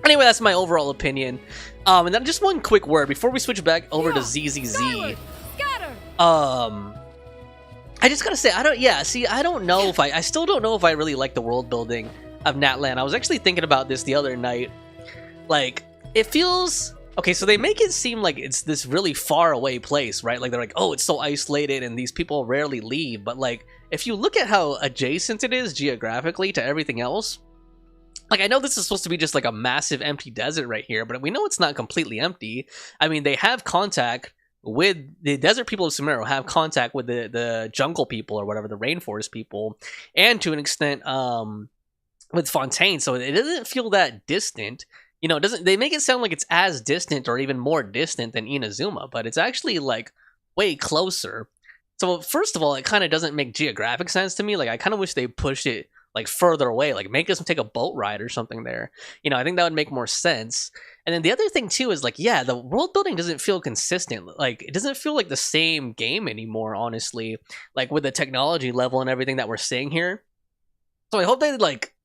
anyway, that's my overall opinion. And then just one quick word before we switch back over to ZZZ. I just gotta say, I don't know if I still don't know if I really like the world building of Natlan. I was actually thinking about this the other night. Like, it feels... Okay, so they make it seem like it's this really far away place, right? Like, they're like, oh, it's so isolated and these people rarely leave. But, like, if you look at how adjacent it is geographically to everything else... Like, I know this is supposed to be just, like, a massive empty desert right here, but we know it's not completely empty. I mean, they have contact with... The desert people of Sumeru have contact with the jungle people or whatever, the rainforest people. And to an extent, with Fontaine, so it doesn't feel that distant. It doesn't. They make it sound like it's as distant or even more distant than Inazuma, but it's actually like way closer. So first of all, it kind of doesn't make geographic sense to me. Like I kind of wish they pushed it like further away, like make us take a boat ride or something there. I think that would make more sense. And then the other thing too is like, yeah, the world building doesn't feel consistent. Like it doesn't feel like the same game anymore, honestly. Like with the technology level and everything that we're seeing here. So I hope they like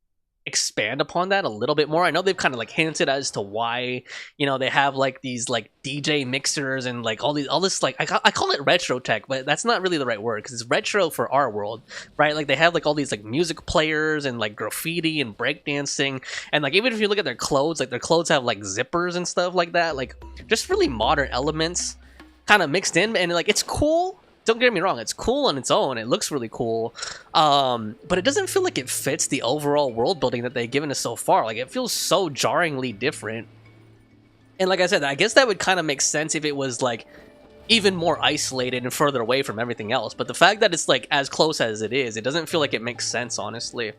expand upon that a little bit more. I know they've kind of like hinted as to why they have like these like DJ mixers and like all this like I call it retro tech, but that's not really the right word because it's retro for our world, right? Like they have like all these like music players and like graffiti and breakdancing, and like even if you look at their clothes, like their clothes have like zippers and stuff like that, like just really modern elements. kind of mixed in, and like it's cool. Don't get me wrong, it's cool on its own. It looks really cool, but it doesn't feel like it fits the overall world building that they've given us so far. Like it feels so jarringly different. And like I said, I guess that would kind of make sense if it was like even more isolated and further away from everything else. But the fact that it's like as close as it is, it doesn't feel like it makes sense, honestly.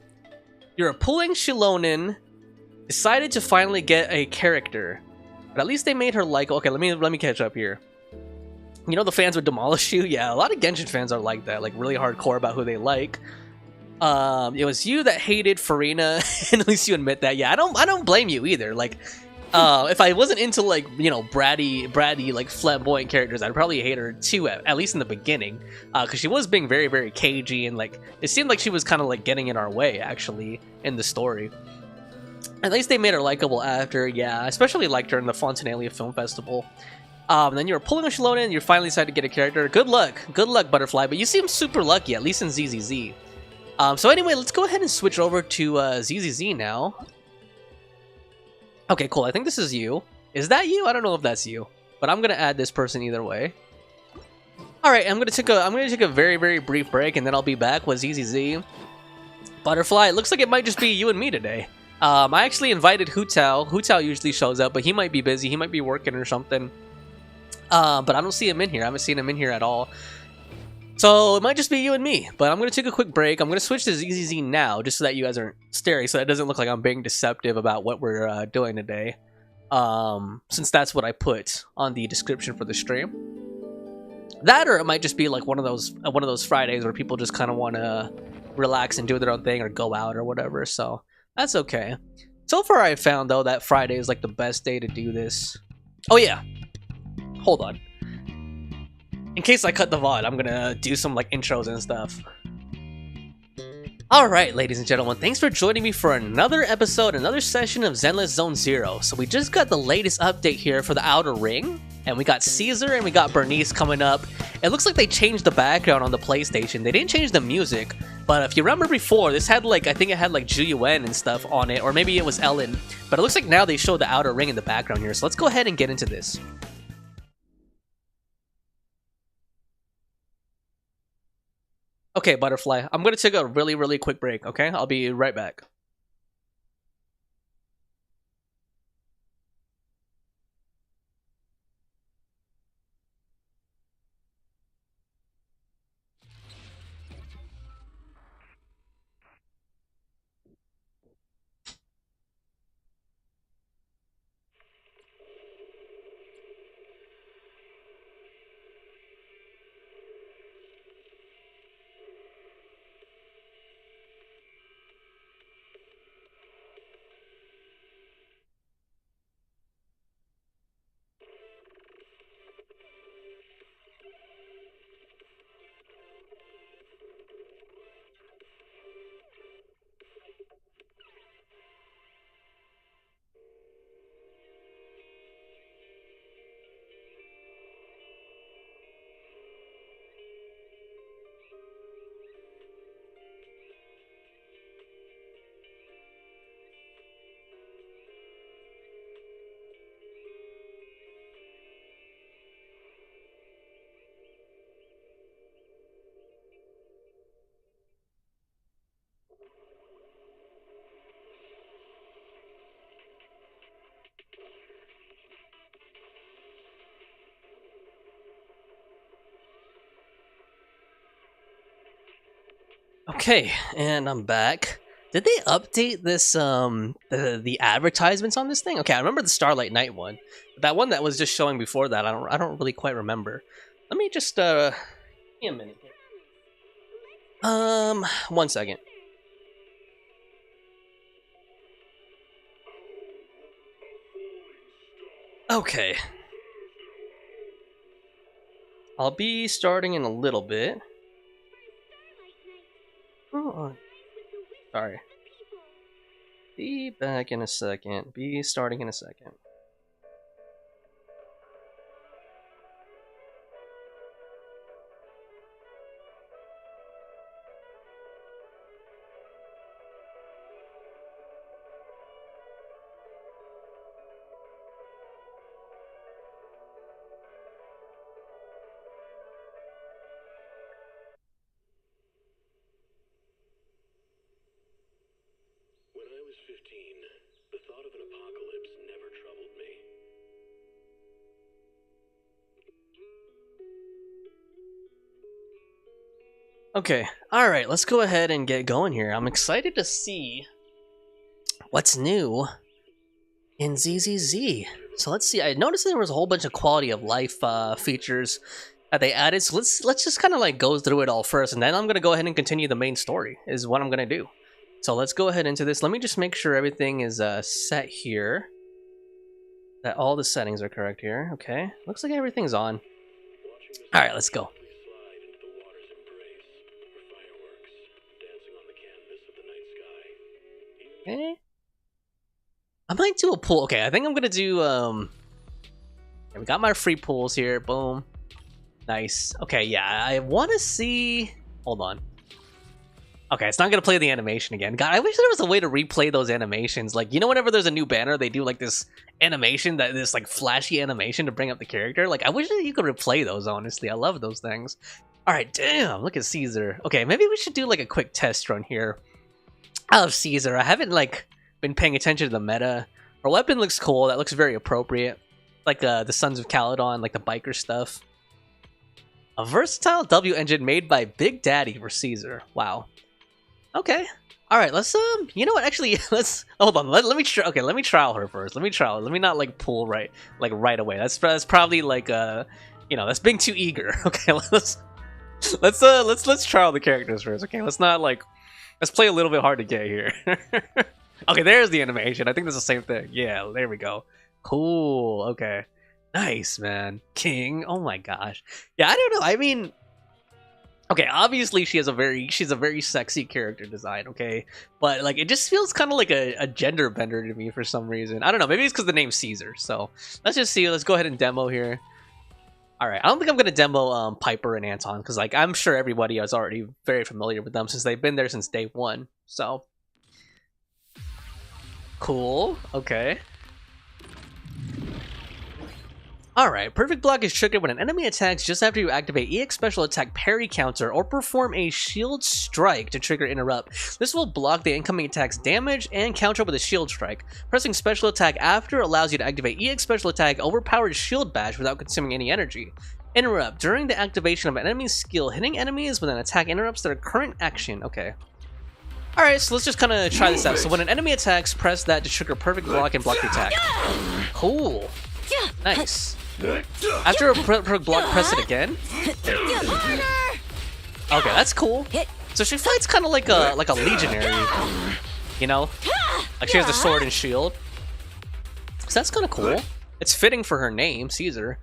You're pulling Shilonin, decided to finally get a character, but at least they made her like. Okay, let me catch up here. You know the fans would demolish you? Yeah, a lot of Genshin fans are like that, like really hardcore about who they like. It was you that hated Farina, and at least you admit that. Yeah, I don't blame you either. Like, if I wasn't into like, you know, bratty like flamboyant characters, I'd probably hate her too, at least in the beginning, because she was being very, very cagey, and like it seemed like she was kind of like getting in our way actually in the story. At least they made her likable after. Yeah, I especially liked her in the Fontanalia Film Festival. Then you were pulling a Shilonin, and you finally decided to get a character. Good luck, Butterfly. But you seem super lucky, at least in ZZZ. So anyway, let's go ahead and switch over to ZZZ now. Okay, cool. I think this is you. Is that you? I don't know if that's you, but I'm gonna add this person either way. All right, I'm gonna take a very, very brief break, and then I'll be back with ZZZ. Butterfly. It looks like it might just be you and me today. I actually invited Hu Tao. Hu Tao usually shows up, but he might be busy. He might be working or something. But I don't see him in here. I haven't seen him in here at all. So it might just be you and me. But I'm going to take a quick break. I'm going to switch to ZZZ now, just so that you guys aren't staring, so it doesn't look like I'm being deceptive about what we're doing today. Since that's what I put on the description for the stream. That, or it might just be like one of those Fridays where people just kind of want to relax and do their own thing or go out or whatever. So that's okay. So far, I found though that Friday is like the best day to do this. Oh yeah. Hold on. In case I cut the VOD, I'm gonna do some like intros and stuff. Alright, ladies and gentlemen, thanks for joining me for another episode, another session of Zenless Zone Zero. So we just got the latest update here for the Outer Ring, and we got Caesar and we got Bernice coming up. It looks like they changed the background on the PlayStation. They didn't change the music, but if you remember before, this had like, I think it had like Juyuan and stuff on it, or maybe it was Ellen. But it looks like now they show the Outer Ring in the background here, so let's go ahead and get into this. Okay, Butterfly, I'm gonna take a really, really quick break, okay? I'll be right back. Okay, and I'm back. Did they update this, the advertisements on this thing? Okay, I remember the Starlight Night one. But that one that was just showing before that, I don't really quite remember. Let me just, give me a minute here. 1 second. Okay. I'll be starting in a little bit. Oh, sorry. Be back in a second. Be starting in a second. was 15, the thought of an apocalypse never troubled me. Okay, alright, let's go ahead and get going here. I'm excited to see what's new in ZZZ. So let's see, I noticed there was a whole bunch of quality of life features that they added, so let's just kind of like go through it all first, and then I'm going to go ahead and continue the main story, is what I'm going to do. So let's go ahead into this. Let me just make sure everything is set here. That all the settings are correct here. Okay, looks like everything's on. Alright, let's go. Okay. I might do a pool. Okay, I think I'm gonna do yeah, we got my free pools here. Boom. Nice. Okay, yeah, I wanna see. Hold on. Okay, it's not gonna play the animation again. God, I wish there was a way to replay those animations. Like, you know, whenever there's a new banner, they do like this animation, this like flashy animation to bring up the character. Like, I wish that you could replay those, honestly. I love those things. Alright, damn, look at Caesar. Okay, maybe we should do like a quick test run here. I love Caesar. I haven't like been paying attention to the meta. Her weapon looks cool. That looks very appropriate. Like the Sons of Caledon, like the biker stuff. A versatile W engine made by Big Daddy for Caesar. Wow. Okay. All right. Let's you know what? Actually, let's hold on. Let me try. Okay, let me trial her first. Let me trial. Let me not like pull right right away. That's probably like you know, that's being too eager. Okay, let's trial the characters first. Okay, let's not like. Let's play a little bit hard to get here. Okay, there's the animation. I think that's the same thing. Yeah, there we go. Cool. Okay. Nice, man. King. Oh my gosh. Yeah, I don't know. I mean, okay, obviously she's a very sexy character design, okay? But like it just feels kind of like a gender bender to me for some reason. I don't know. Maybe it's because the name's Caesar. So, let's just see. Let's go ahead and demo here. All right, I don't think I'm gonna demo Piper and Anton because, like, I'm sure everybody is already very familiar with them since they've been there since day one. So, cool. Okay. All right, perfect block is triggered when an enemy attacks just after you activate EX special attack parry counter or perform a shield strike to trigger interrupt. This will block the incoming attack's damage and counter with a shield strike. Pressing special attack after allows you to activate EX special attack overpowered shield bash without consuming any energy. Interrupt. During the activation of an enemy's skill, hitting enemies with an attack interrupts their current action. Okay. Alright, so let's just kind of try this out. So when an enemy attacks, press that to trigger perfect block and block the attack. Cool. Nice. After a perfect block, press it again. Okay, that's cool. So she fights kind of like a legionary, you know? Like she has a sword and shield. So that's kind of cool. It's fitting for her name, Caesar.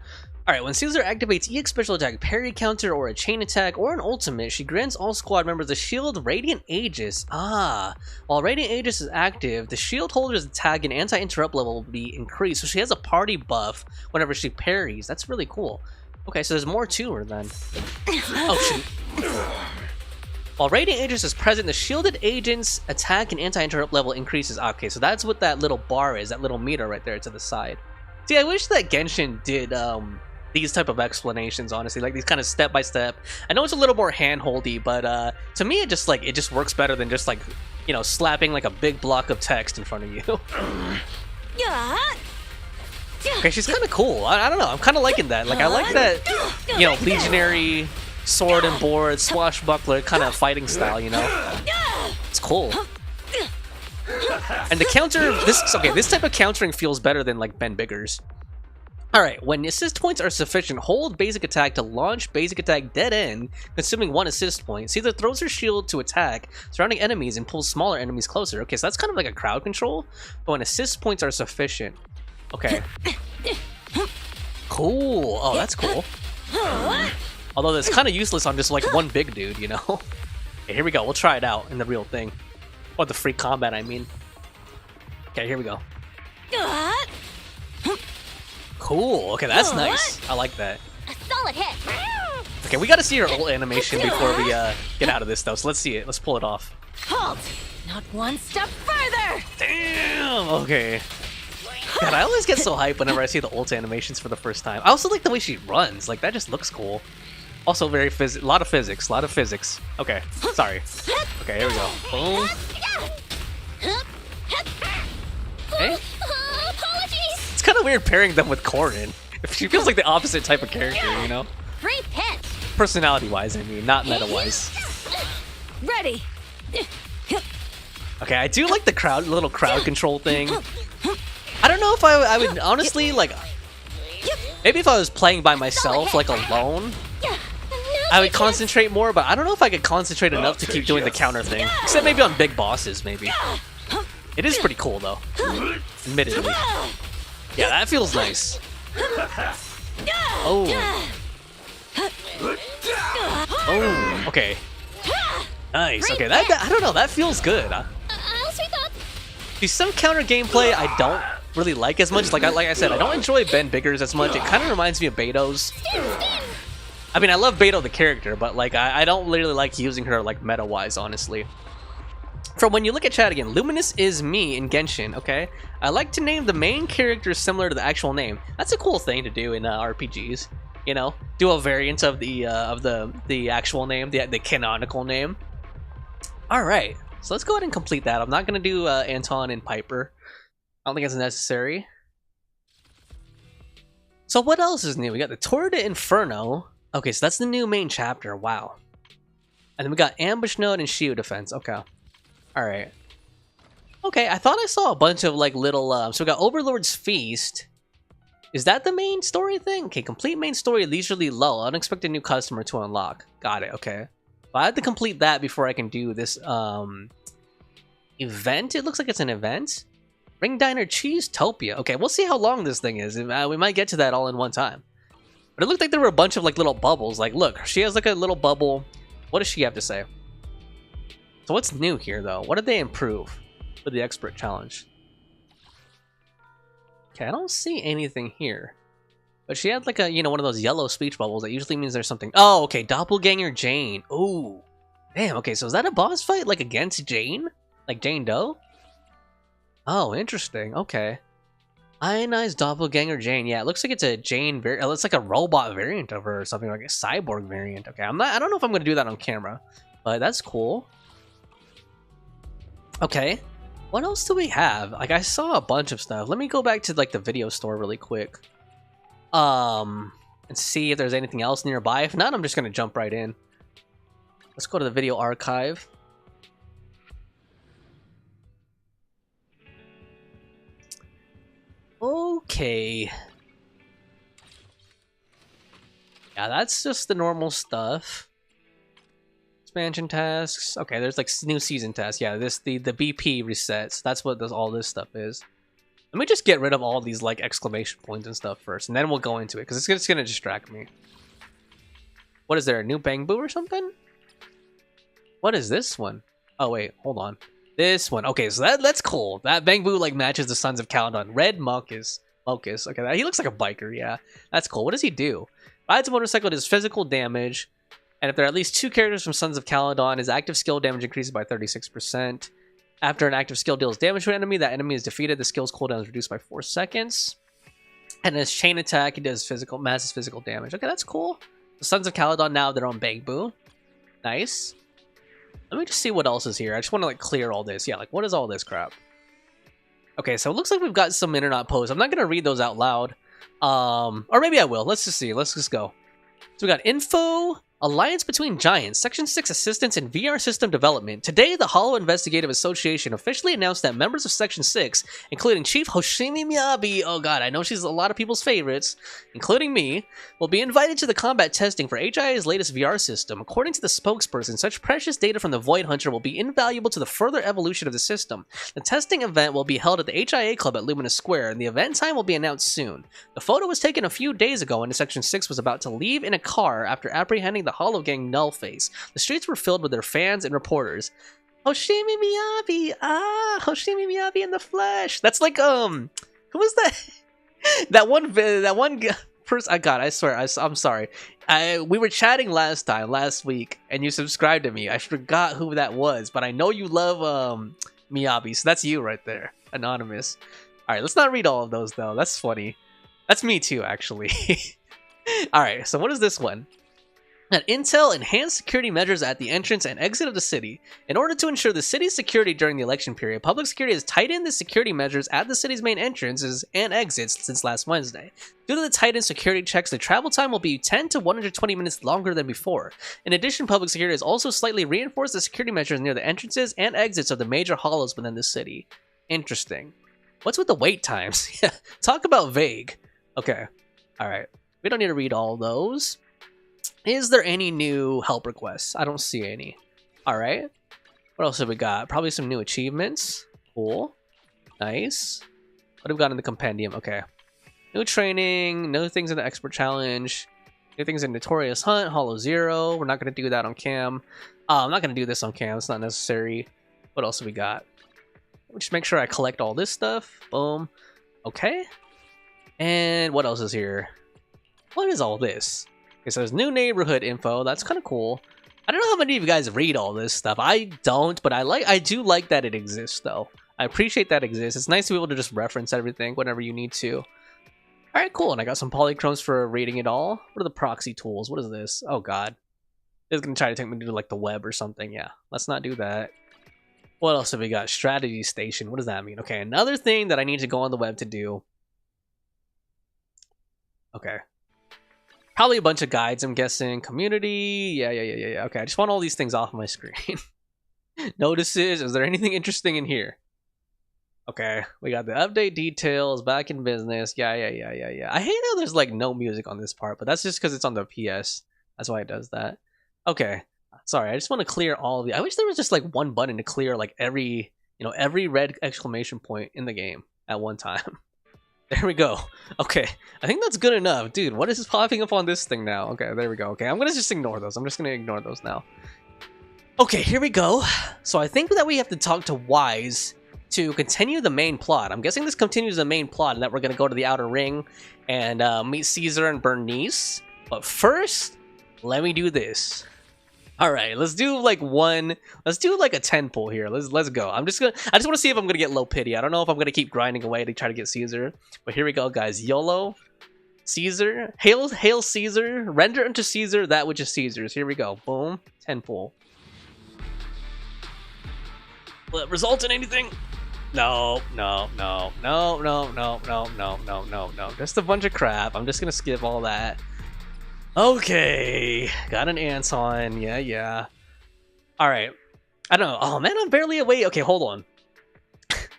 Alright, when Caesar activates EX special attack, parry counter, or a chain attack, or an ultimate, she grants all squad members a shield Radiant Aegis. Ah, while Radiant Aegis is active, the shield holder's attack and anti-interrupt level will be increased, so she has a party buff whenever she parries. That's really cool. Okay, so there's more to her then. Oh, shoot. While Radiant Aegis is present, the shielded agent's attack and anti-interrupt level increases. Okay, so that's what that little bar is, that little meter right there to the side. See, I wish that Genshin did, these type of explanations, honestly, like these kind of step-by-step. I know it's a little more hand-holdy, but to me it just works better than just like, you know, slapping like a big block of text in front of you. Okay, she's kind of cool. I don't know, I'm kind of liking that. Like, I like that, you know, legionary sword and board swashbuckler kind of fighting style, you know. It's cool. And the counter, this type of countering feels better than like Ben Bigger's. Alright, when assist points are sufficient, hold basic attack to launch basic attack dead end, consuming 1 assist point. Caesar throws her shield to attack surrounding enemies and pulls smaller enemies closer. Okay, so that's kind of like a crowd control, but when assist points are sufficient. Okay. Cool. Oh, that's cool. Although that's kind of useless on just like one big dude, you know? Okay, here we go. We'll try it out in the real thing. Or the free combat, I mean. Okay, here we go. Cool. Okay, that's nice. I like that. A solid hit. Okay, we gotta see her ult animation before we get out of this, though. So let's see it. Let's pull it off. Halt! Not one step further. Damn. Okay. God, I always get so hyped whenever I see the ult animations for the first time. I also like the way she runs. Like, that just looks cool. Also, very a lot of physics. A lot of physics. Okay. Sorry. Okay, here we go. Boom. Okay. Apologies! It's kind of weird pairing them with Corrin. She feels like the opposite type of character, you know? Repent! Personality-wise, I mean, not meta-wise. Ready. Okay, I do like the little crowd control thing. I don't know if I would honestly, like, maybe if I was playing by myself, like alone, I would concentrate more, but I don't know if I could concentrate enough to keep doing the counter thing. Except maybe on big bosses, maybe. It is pretty cool, though. Admittedly. Yeah, that feels nice. Oh. Oh, okay. Nice. Okay, that I don't know, that feels good. See, some counter gameplay I don't really like as much. Like I said, I don't enjoy Ben Biggers as much. It kind of reminds me of Beto's. I mean, I love Beto the character, but like I don't really like using her like meta-wise, honestly. From when you look at chat again, Luminous is me in Genshin, okay? I like to name the main character similar to the actual name. That's a cool thing to do in RPGs, you know? Do a variant of the actual name, the canonical name. All right, so let's go ahead and complete that. I'm not gonna do Anton and Piper. I don't think it's necessary. So what else is new? We got the Torre de Inferno. Okay, so that's the new main chapter. Wow. And then we got Ambush Node and Shield Defense. Okay. Alright. Okay, I thought I saw a bunch of like little so we got Overlord's Feast. Is that the main story thing? Okay, complete main story leisurely low. Unexpected new customer to unlock. Got it, okay. Well, I have to complete that before I can do this event. It looks like it's an event. Ring Diner Cheese Topia. Okay, we'll see how long this thing is. We might get to that all in one time. But it looked like there were a bunch of like little bubbles. Like, look, she has like a little bubble. What does she have to say? So what's new here, though? What did they improve with the Expert Challenge? Okay, I don't see anything here. But she had like a, you know, one of those yellow speech bubbles. That usually means there's something. Oh, okay, Doppelganger Jane. Ooh. Damn, okay, so is that a boss fight, like, against Jane? Like Jane Doe? Oh, interesting. Okay. Ionized Doppelganger Jane. Yeah, it looks like it's a Jane variant. It's like a robot variant of her or something, like a cyborg variant. Okay, I don't know if I'm gonna do that on camera, but that's cool. Okay. What else do we have? Like, I saw a bunch of stuff. Let me go back to like the video store really quick. And see if there's anything else nearby. If not, I'm just gonna jump right in. Let's go to the video archive. Okay. Yeah, that's just the normal stuff. Expansion tasks. Okay, there's like new season tasks. Yeah, the BP resets. That's what all this stuff is. Let me just get rid of all these like exclamation points and stuff first, and then we'll go into it because it's gonna distract me. What is there? A new Bang Boo or something? What is this one? Oh wait, hold on. This one. Okay, so that's cool. That Bang Boo like matches the Sons of Caledon. Red Mocus. Okay, he looks like a biker. Yeah, that's cool. What does he do? Rides a motorcycle, does physical damage, and if there are at least 2 characters from Sons of Caledon, his active skill damage increases by 36%. After an active skill deals damage to an enemy, that enemy is defeated. The skill's cooldown is reduced by 4 seconds. And his chain attack, he does massive physical damage. Okay, that's cool. The Sons of Caledon now have their own Bang Boo. Nice. Let me just see what else is here. I just want to like clear all this. Yeah, like what is all this crap? Okay, so it looks like we've got some internet posts. I'm not gonna read those out loud. Or maybe I will. Let's just see. Let's just go. So we got info. Alliance Between Giants, Section 6 Assistance in VR System Development. Today, the Hollow Investigative Association officially announced that members of Section 6, including Chief Hoshimi Miyabi, oh god, I know she's a lot of people's favorites, including me, will be invited to the combat testing for HIA's latest VR system. According to the spokesperson, such precious data from the Void Hunter will be invaluable to the further evolution of the system. The testing event will be held at the HIA Club at Luminous Square, and the event time will be announced soon. The photo was taken a few days ago when Section 6 was about to leave in a car after apprehending the Hollow Gang Nullface. The streets were filled with their fans and reporters. Hoshimi Miyabi! Ah! Hoshimi Miyabi in the flesh! That's like, who was that? that one person, I swear, I'm sorry. We were chatting last week, and you subscribed to me. I forgot who that was, but I know you love, Miyabi, so that's you right there. Anonymous. Alright, let's not read all of those, though. That's funny. That's me, too, actually. Alright, so what is this one? That Intel enhanced security measures at the entrance and exit of the city. In order to ensure the city's security during the election period, public security has tightened the security measures at the city's main entrances and exits since last Wednesday. Due to the tightened security checks, the travel time will be 10 to 120 minutes longer than before. In addition, public security has also slightly reinforced the security measures near the entrances and exits of the major hollows within the city. Interesting. What's with the wait times? Yeah, talk about vague. Okay, alright. We don't need to read all those. Is there any new help requests? I don't see any. Alright. What else have we got? Probably some new achievements. Cool. Nice. What have we got in the compendium? Okay. New training, new things in the expert challenge, new things in Notorious Hunt, Hollow Zero. We're not going to do that on cam. I'm not going to do this on cam. It's not necessary. What else have we got? Let me just make sure I collect all this stuff. Boom. Okay. And what else is here? What is all this? It says new neighborhood info. That's kind of cool. I don't know how many of you guys read all this stuff. I don't, but I do like that it exists, though. I appreciate that it exists. It's nice to be able to just reference everything whenever you need to. Alright, cool. And I got some polychromes for reading it all. What are the proxy tools? What is this? Oh, God. It's going to try to take me to, like, the web or something. Yeah, let's not do that. What else have we got? Strategy station. What does that mean? Okay, another thing that I need to go on the web to do. Okay. Probably a bunch of guides, I'm guessing. Community. Yeah. Okay, I just want all these things off my screen. Notices. Is there anything interesting in here? Okay, we got the update details, back in business. Yeah. I hate how there's like no music on this part, but that's just because it's on the PS. That's why it does that. Okay, sorry, I just want to clear all of the... I wish there was just like one button to clear like every red exclamation point in the game at one time. There we go. Okay, I think that's good enough. Dude, what is popping up on this thing now? Okay, there we go. Okay, I'm gonna just ignore those. I'm just gonna ignore those now. Okay, here we go. So I think that we have to talk to Wise to continue the main plot. I'm guessing this continues the main plot and that we're gonna go to the Outer Ring and meet Caesar and Bernice. But first, let me do this. Alright, let's do like a 10 pull here. Let's go. I just want to see if I'm gonna get low pity. I don't know if I'm gonna keep grinding away to try to get Caesar. But here we go, guys. YOLO, Caesar, hail Caesar, render unto Caesar that which is Caesar's. Here we go. Boom. 10 pull. Will it result in anything? No. Just a bunch of crap. I'm just gonna skip all that. Okay, got an Anton. Yeah. All right. I don't know. Oh man, I'm barely awake. Okay, hold on.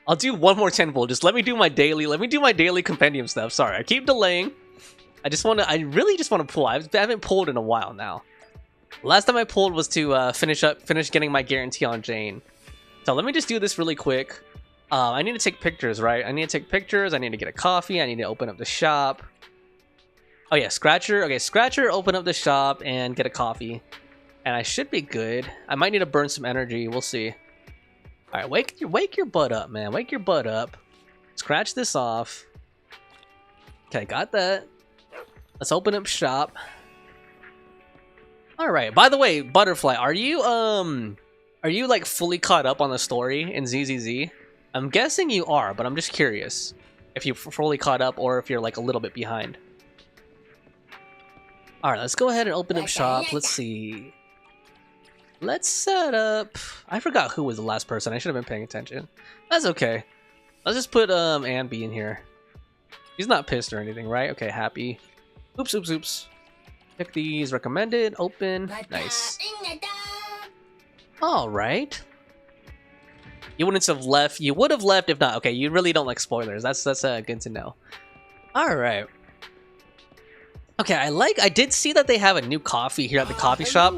I'll do one more 10 pull. Just let me do my daily compendium stuff. Sorry, I keep delaying. I really just want to pull. I haven't pulled in a while now. Last time I pulled was to finish getting my guarantee on Jane. So let me just do this really quick. I need to take pictures, right? I need to take pictures. I need to get a coffee. I need to open up the shop. Oh yeah, Scratcher. Okay, Scratcher, open up the shop and get a coffee. And I should be good. I might need to burn some energy. We'll see. Alright, wake your butt up, man. Wake your butt up. Scratch this off. Okay, got that. Let's open up shop. Alright, by the way, Butterfly, are you like fully caught up on the story in ZZZ? I'm guessing you are, but I'm just curious if you're fully caught up or if you're like a little bit behind. Alright, let's go ahead and open up shop. Let's see. Let's set up... I forgot who was the last person. I should have been paying attention. That's okay. Let's just put Anby in here. He's not pissed or anything, right? Okay, happy. Oops. Pick these. Recommended. Open. Nice. Alright. You wouldn't have left. You would have left if not. Okay, you really don't like spoilers. That's good to know. Alright. Okay, I did see that they have a new coffee here at the coffee shop.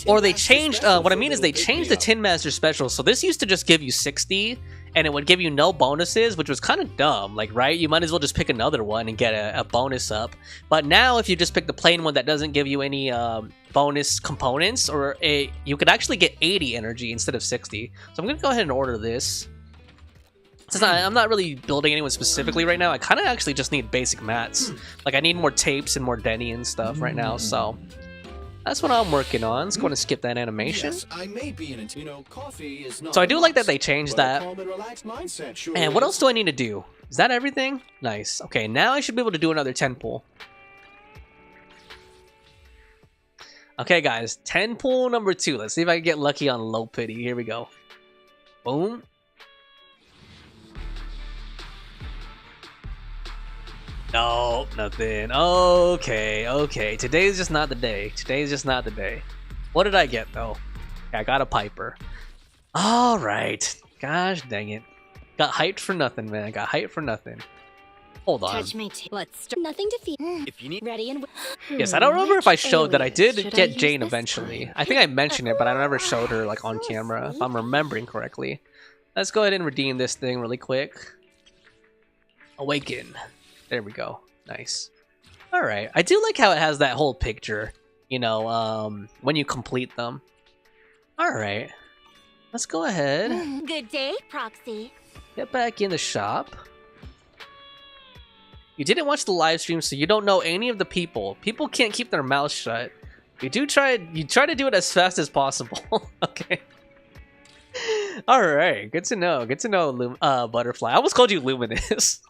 Or they changed, what I mean is they changed the Tin Master Special. So this used to just give you 60, and it would give you no bonuses, which was kind of dumb, like, right? You might as well just pick another one and get a bonus up. But now, if you just pick the plain one that doesn't give you any bonus components, you could actually get 80 energy instead of 60. So I'm going to go ahead and order this. I'm not really building anyone specifically right now. I kind of actually just need basic mats. Like, I need more tapes and more Denny and stuff right now, so... That's what I'm working on. Let's go ahead and skip that animation. Yes, I may be in coffee is not So I do like that they changed that. And what else do I need to do? Is that everything? Nice. Okay, now I should be able to do another 10 pull. Okay, guys, 10 pool number 2. Let's see if I can get lucky on low pity. Here we go. Boom. No, nothing. Okay. Today's just not the day. What did I get, though? I got a Piper. Alright. Gosh dang it. Got hyped for nothing, man. Hold on. Touch me too. Let's start. Nothing to feed. If you need Yes, I don't remember if I showed that I did get Jane eventually. I think I mentioned it, but I never showed her like on camera, if I'm remembering correctly. Let's go ahead and redeem this thing really quick. Awaken. There we go. Nice. Alright. I do like how it has that whole picture, you know, when you complete them. Alright. Let's go ahead. Good day, Proxy. Get back in the shop. You didn't watch the live stream, so you don't know any of the people. People can't keep their mouths shut. You try to do it as fast as possible. Okay. Alright, good to know. Butterfly. I almost called you Luminous.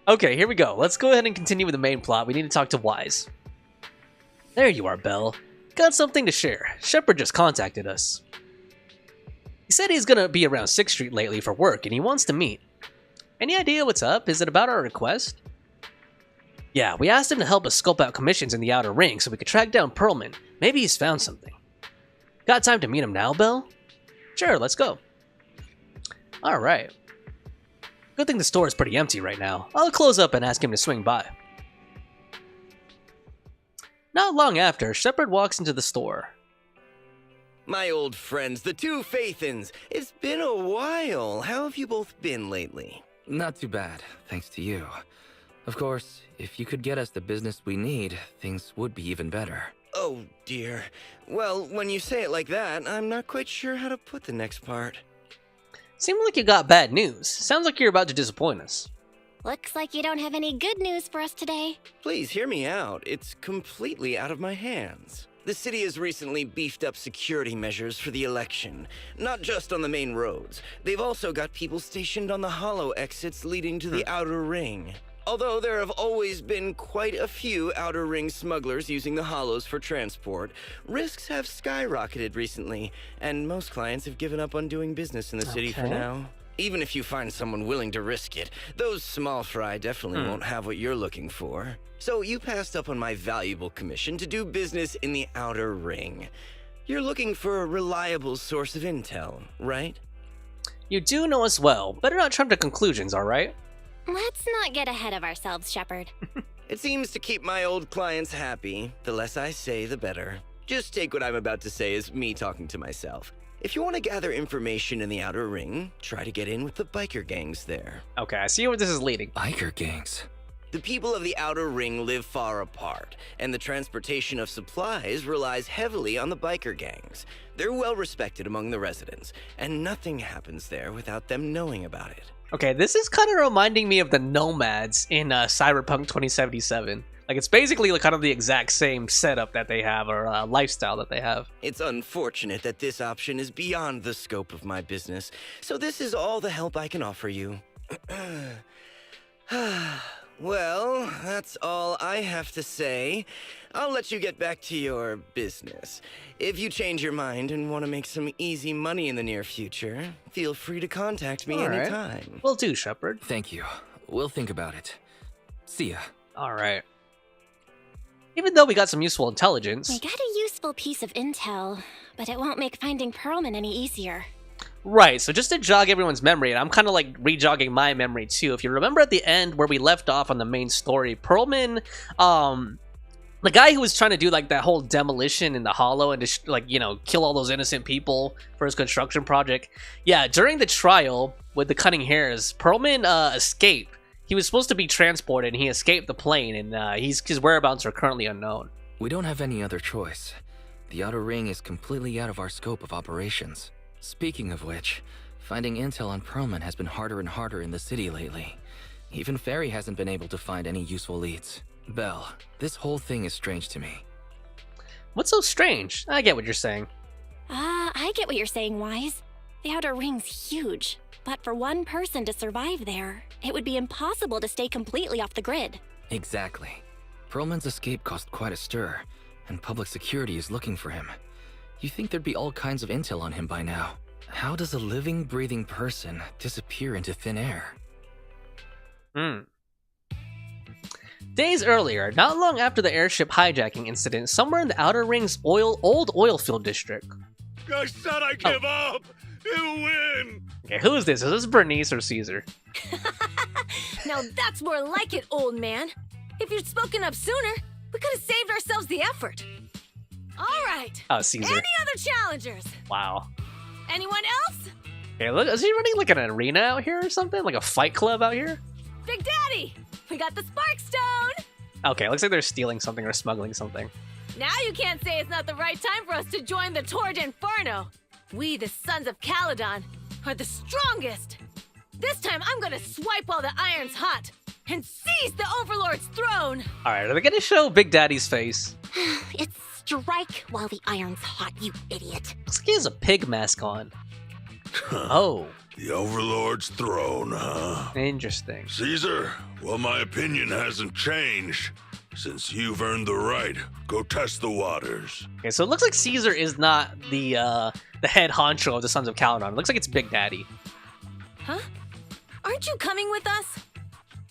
Okay, here we go. Let's go ahead and continue with the main plot. We need to talk to Wise. There you are, Belle. Got something to share. Shepard just contacted us. He said he's gonna be around 6th Street lately for work, and he wants to meet. Any idea what's up? Is it about our request? Yeah, we asked him to help us scope out commissions in the Outer Ring so we could track down Pearlman. Maybe he's found something. Got time to meet him now, Belle? Sure, let's go. Alright. Good thing the store is pretty empty right now. I'll close up and ask him to swing by. Not long after, Shepard walks into the store. My old friends, the two Faithins. It's been a while. How have you both been lately? Not too bad, thanks to you. Of course, if you could get us the business we need, things would be even better. Oh, dear. Well, when you say it like that, I'm not quite sure how to put the next part. Seems like you got bad news. Sounds like you're about to disappoint us. Looks like you don't have any good news for us today. Please hear me out. It's completely out of my hands. The city has recently beefed up security measures for the election, not just on the main roads. They've also got people stationed on the hollow exits leading to the Outer Ring. Although there have always been quite a few Outer Ring smugglers using the hollows for transport, risks have skyrocketed recently, and most clients have given up on doing business in the city for now. Even if you find someone willing to risk it, those small fry definitely won't have what you're looking for. So you passed up on my valuable commission to do business in the Outer Ring. You're looking for a reliable source of intel, right? You do know us well. Better not jump to conclusions, alright? Let's not get ahead of ourselves, Shepard. It seems to keep my old clients happy. The less I say, the better. Just take what I'm about to say as me talking to myself. If you want to gather information in the Outer Ring, try to get in with the biker gangs there. Okay, I see where this is leading. Biker gangs? The people of the Outer Ring live far apart, and the transportation of supplies relies heavily on the biker gangs. They're well respected among the residents, and nothing happens there without them knowing about it. Okay, this is kind of reminding me of the Nomads in Cyberpunk 2077. Like, it's basically like kind of the exact same setup that they have, or lifestyle that they have. It's unfortunate that this option is beyond the scope of my business, so this is all the help I can offer you. Well, that's all I have to say. I'll let you get back to your business. If you change your mind and want to make some easy money in the near future, feel free to contact me anytime. Will do, Shepard. Thank you. We'll think about it. See ya. Alright. Even though we got some useful intelligence... We got a useful piece of intel, but it won't make finding Pearlman any easier. Right, so just to jog everyone's memory, and I'm kind of like re-jogging my memory too. If you remember at the end where we left off on the main story, Pearlman, the guy who was trying to do like that whole demolition in the hollow and just like, you know, kill all those innocent people for his construction project. Yeah, during the trial with the cutting hairs, Pearlman escaped. He was supposed to be transported and he escaped the plane, and his whereabouts are currently unknown. We don't have any other choice. The Outer Ring is completely out of our scope of operations. Speaking of which, finding intel on Pearlman has been harder and harder in the city lately. Even Fairy hasn't been able to find any useful leads. Belle, this whole thing is strange to me. What's so strange? I get what you're saying. I get what you're saying, Wise. The Outer Ring's huge, but for one person to survive there, it would be impossible to stay completely off the grid. Exactly. Perlman's escape caused quite a stir, and public security is looking for him. You think there'd be all kinds of intel on him by now. How does a living, breathing person disappear into thin air? Days earlier, not long after the airship hijacking incident, somewhere in the Outer Ring's old oil field district. I said I give up! You win! Okay, who is this? Is this Bernice or Caesar? Now that's more like it, old man. If you'd spoken up sooner, we could have saved ourselves the effort. All right. Oh, Caesar. Any other challengers? Wow. Anyone else? Okay, look, is he running like an arena out here or something? Like a fight club out here? Big Daddy, we got the Spark Stone. Okay, looks like they're stealing something or smuggling something. Now you can't say it's not the right time for us to join the Torrid Inferno. We, the Sons of Caledon, are the strongest. This time I'm gonna swipe while the iron's hot and seize the Overlord's throne. All right, are they gonna show Big Daddy's face? It's strike while the iron's hot, you idiot. Looks like he has a pig mask on. Oh. The Overlord's throne, huh? Interesting. Caesar, well, my opinion hasn't changed. Since you've earned the right, go test the waters. Okay, so it looks like Caesar is not the head honcho of the Sons of Caledon. It looks like it's Big Daddy. Huh? Aren't you coming with us?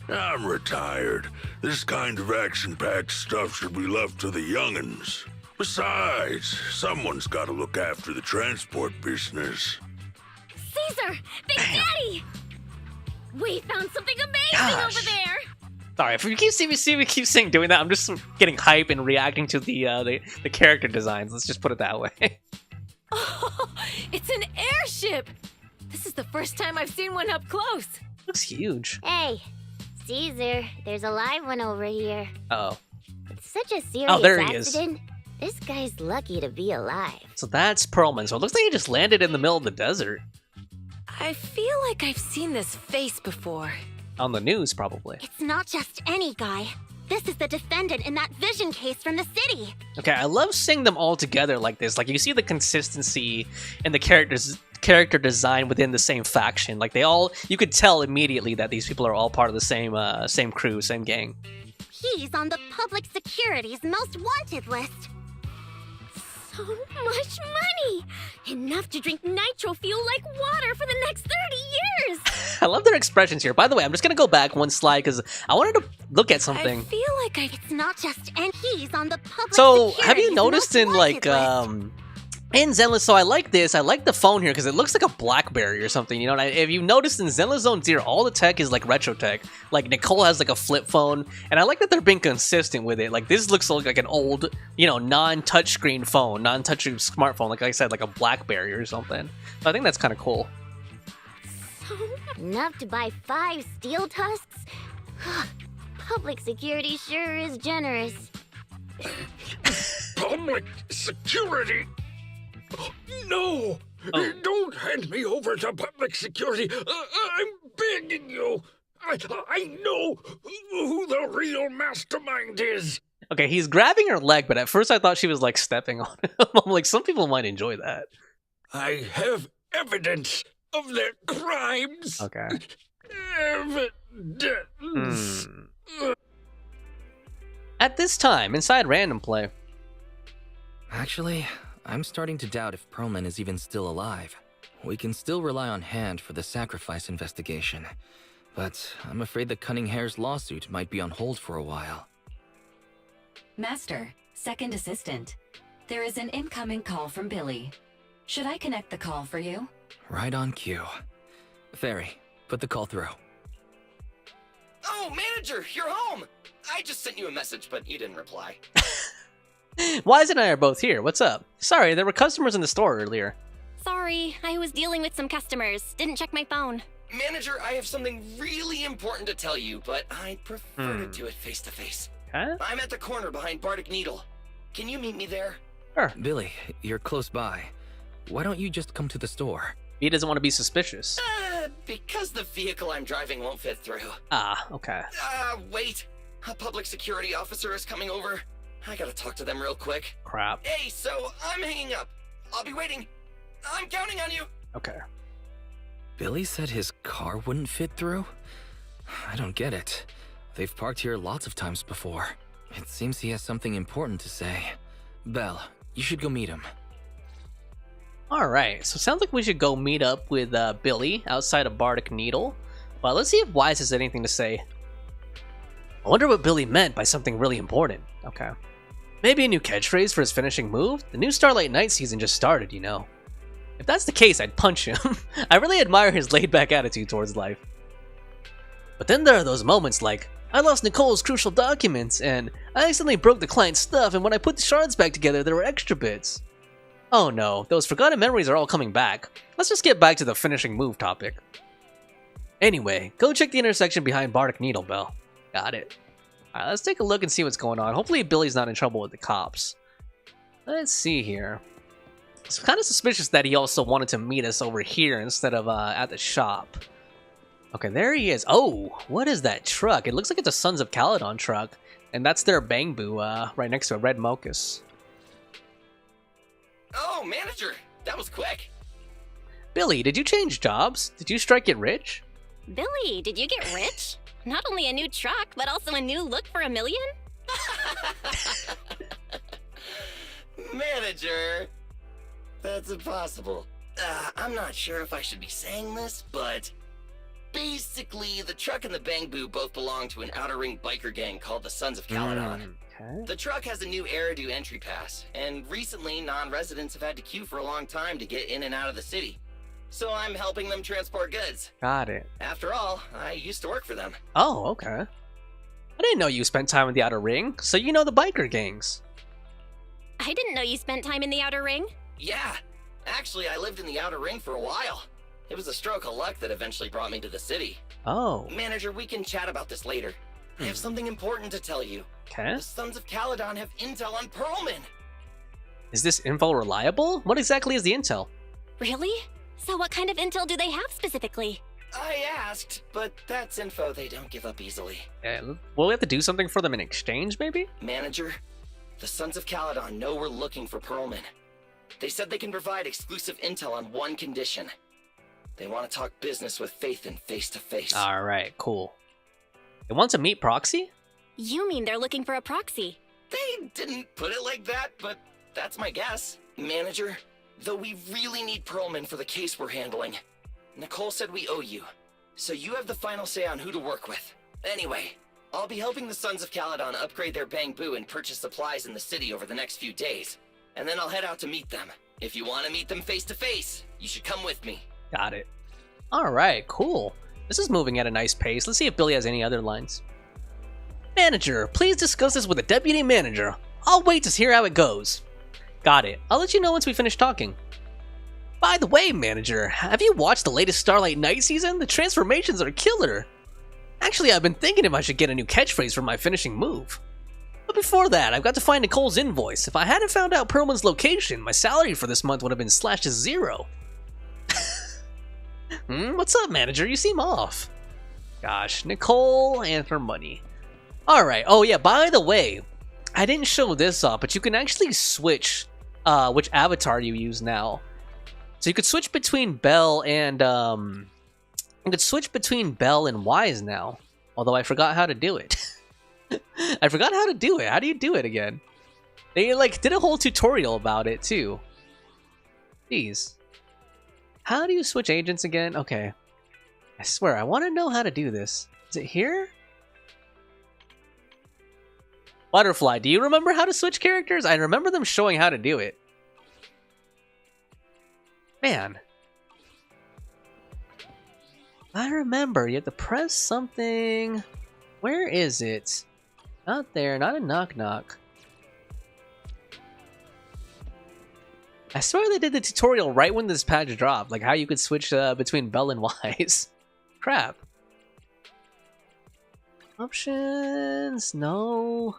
I'm retired. This kind of action-packed stuff should be left to the young'uns. Besides, someone's got to look after the transport business. Caesar! Big Daddy! We found something amazing over there! Sorry, if we keep saying doing that, I'm just getting hype and reacting to the character designs. Let's just put it that way. Oh, it's an airship! This is the first time I've seen one up close. Looks huge. Hey, Caesar, there's a live one over here. Uh-oh. It's such a serious there he is. accident. This guy's lucky to be alive. So that's Perlman. So it looks like he just landed in the middle of the desert. I feel like I've seen this face before. On the news, probably. It's not just any guy. This is the defendant in that vision case from the city. Okay, I love seeing them all together like this. Like, you see the consistency in the character design within the same faction. Like, you could tell immediately that these people are all part of the same crew, same gang. He's on the public security's most wanted list. So much money! Enough to drink nitro fuel like water for the next 30 years! I love their expressions here. By the way, I'm just gonna go back one slide because I wanted to look at something. I feel like It's not just and he's on the public So, have you security's noticed most in like wanted list. in Zenless? So I like this. I like the phone here because it looks like a BlackBerry or something. You know, and if you noticed in Zenless Zone Zero, all the tech is like retro tech. Like Nicole has like a flip phone, and I like that they're being consistent with it. Like this looks like an old, non-touchscreen phone, non-touch smartphone. Like I said, like a BlackBerry or something. So I think that's kind of cool. Enough to buy 5 steel tusks? Public security sure is generous. Public security? No! Don't hand me over to public security! I'm begging you! I know who the real mastermind is! Okay, he's grabbing her leg, but at first I thought she was like stepping on him. I'm like, some people might enjoy that. I have evidence of their crimes! Okay. Evidence! At this time, inside Random Play. Actually, I'm starting to doubt if Perlman is even still alive. We can still rely on Hand for the sacrifice investigation, but I'm afraid the Cunning Hare's lawsuit might be on hold for a while. Master, second assistant. There is an incoming call from Billy. Should I connect the call for you? Right on cue. Fairy, put the call through. Oh, manager, you're home! I just sent you a message, but you didn't reply. Wise and I are both here. What's up? Sorry, there were customers in the store earlier. Sorry, I was dealing with some customers. Didn't check my phone. Manager, I have something really important to tell you, but I'd prefer to do it face-to-face. Huh? I'm at the corner behind Bardic Needle. Can you meet me there? Sure. Billy, you're close by. Why don't you just come to the store? He doesn't want to be suspicious. Because the vehicle I'm driving won't fit through. Ah, okay. Wait. A public security officer is coming over. I gotta talk to them real quick. Crap. Hey, so I'm hanging up. I'll be waiting. I'm counting on you. Okay. Billy said his car wouldn't fit through? I don't get it. They've parked here lots of times before. It seems he has something important to say. Belle, you should go meet him. Alright, so it sounds like we should go meet up with Billy outside of Bardic Needle. But let's see if Wise has anything to say. I wonder what Billy meant by something really important. Okay. Maybe a new catchphrase for his finishing move? The new Starlight Night season just started, you know. If that's the case, I'd punch him. I really admire his laid-back attitude towards life. But then there are those moments like, I lost Nicole's crucial documents, and I accidentally broke the client's stuff, and when I put the shards back together, there were extra bits. Oh no, those forgotten memories are all coming back. Let's just get back to the finishing move topic. Anyway, go check the intersection behind Bardic Needle, Belle. Got it. Alright, let's take a look and see what's going on. Hopefully Billy's not in trouble with the cops. Let's see here. It's kind of suspicious that he also wanted to meet us over here instead of at the shop. Okay, there he is. Oh, what is that truck? It looks like it's a Sons of Caledon truck. And that's their Bangbu right next to a red Mocus. Oh, manager! That was quick! Billy, did you change jobs? Did you strike it rich? Billy, did you get rich? Not only a new truck, but also a new look for $1 million? Manager! That's impossible. I'm not sure if I should be saying this, but... basically, the truck and the Bangbu both belong to an Outer Ring biker gang called the Sons of Caledon. Okay. The truck has a new Eridu entry pass, and recently non-residents have had to queue for a long time to get in and out of the city. So I'm helping them transport goods. Got it. After all, I used to work for them. Oh, okay. I didn't know you spent time in the Outer Ring, so you know the biker gangs. I didn't know you spent time in the Outer Ring. Yeah, actually I lived in the Outer Ring for a while. It was a stroke of luck that eventually brought me to the city. Oh. Manager, we can chat about this later. I have something important to tell you. Okay. The Sons of Caledon have intel on Pearlman. Is this info reliable? What exactly is the intel? Really? So what kind of intel do they have specifically? I asked, but that's info they don't give up easily. Will we have to do something for them in exchange, maybe? Manager, the Sons of Caledon know we're looking for Pearlman. They said they can provide exclusive intel on one condition. They want to talk business with Phaethon face to face. Alright, cool. They want to meet Proxy? You mean they're looking for a proxy? They didn't put it like that, but that's my guess. Manager, though we really need Pearlman for the case we're handling. Nicole said we owe you, so you have the final say on who to work with. Anyway, I'll be helping the Sons of Caledon upgrade their Bangbu and purchase supplies in the city over the next few days. And then I'll head out to meet them. If you want to meet them face to face, you should come with me. Got it. Alright, cool. This is moving at a nice pace. Let's see if Billy has any other lines. Manager, please discuss this with the deputy manager. I'll wait to hear how it goes. Got it. I'll let you know once we finish talking. By the way, manager, have you watched the latest Starlight Night season? The transformations are killer. Actually, I've been thinking if I should get a new catchphrase for my finishing move. But before that, I've got to find Nicole's invoice. If I hadn't found out Pearlman's location, my salary for this month would have been slashed to 0. What's up, manager? You seem off. Gosh, Nicole and her money. Alright, oh yeah, by the way, I didn't show this off, but you can actually switch which avatar you use now. So you could switch between Belle and Wise now. Although I forgot how to do it. I forgot how to do it. How do you do it again? They like did a whole tutorial about it too. Jeez. How do you switch agents again? Okay. I swear, I want to know how to do this. Is it here? Butterfly, do you remember how to switch characters? I remember them showing how to do it. Man. I remember, you have to press something. Where is it? Not there, not a knock knock. I swear they did the tutorial right when this patch dropped, like how you could switch between Belle and Wise. Crap. Options, no.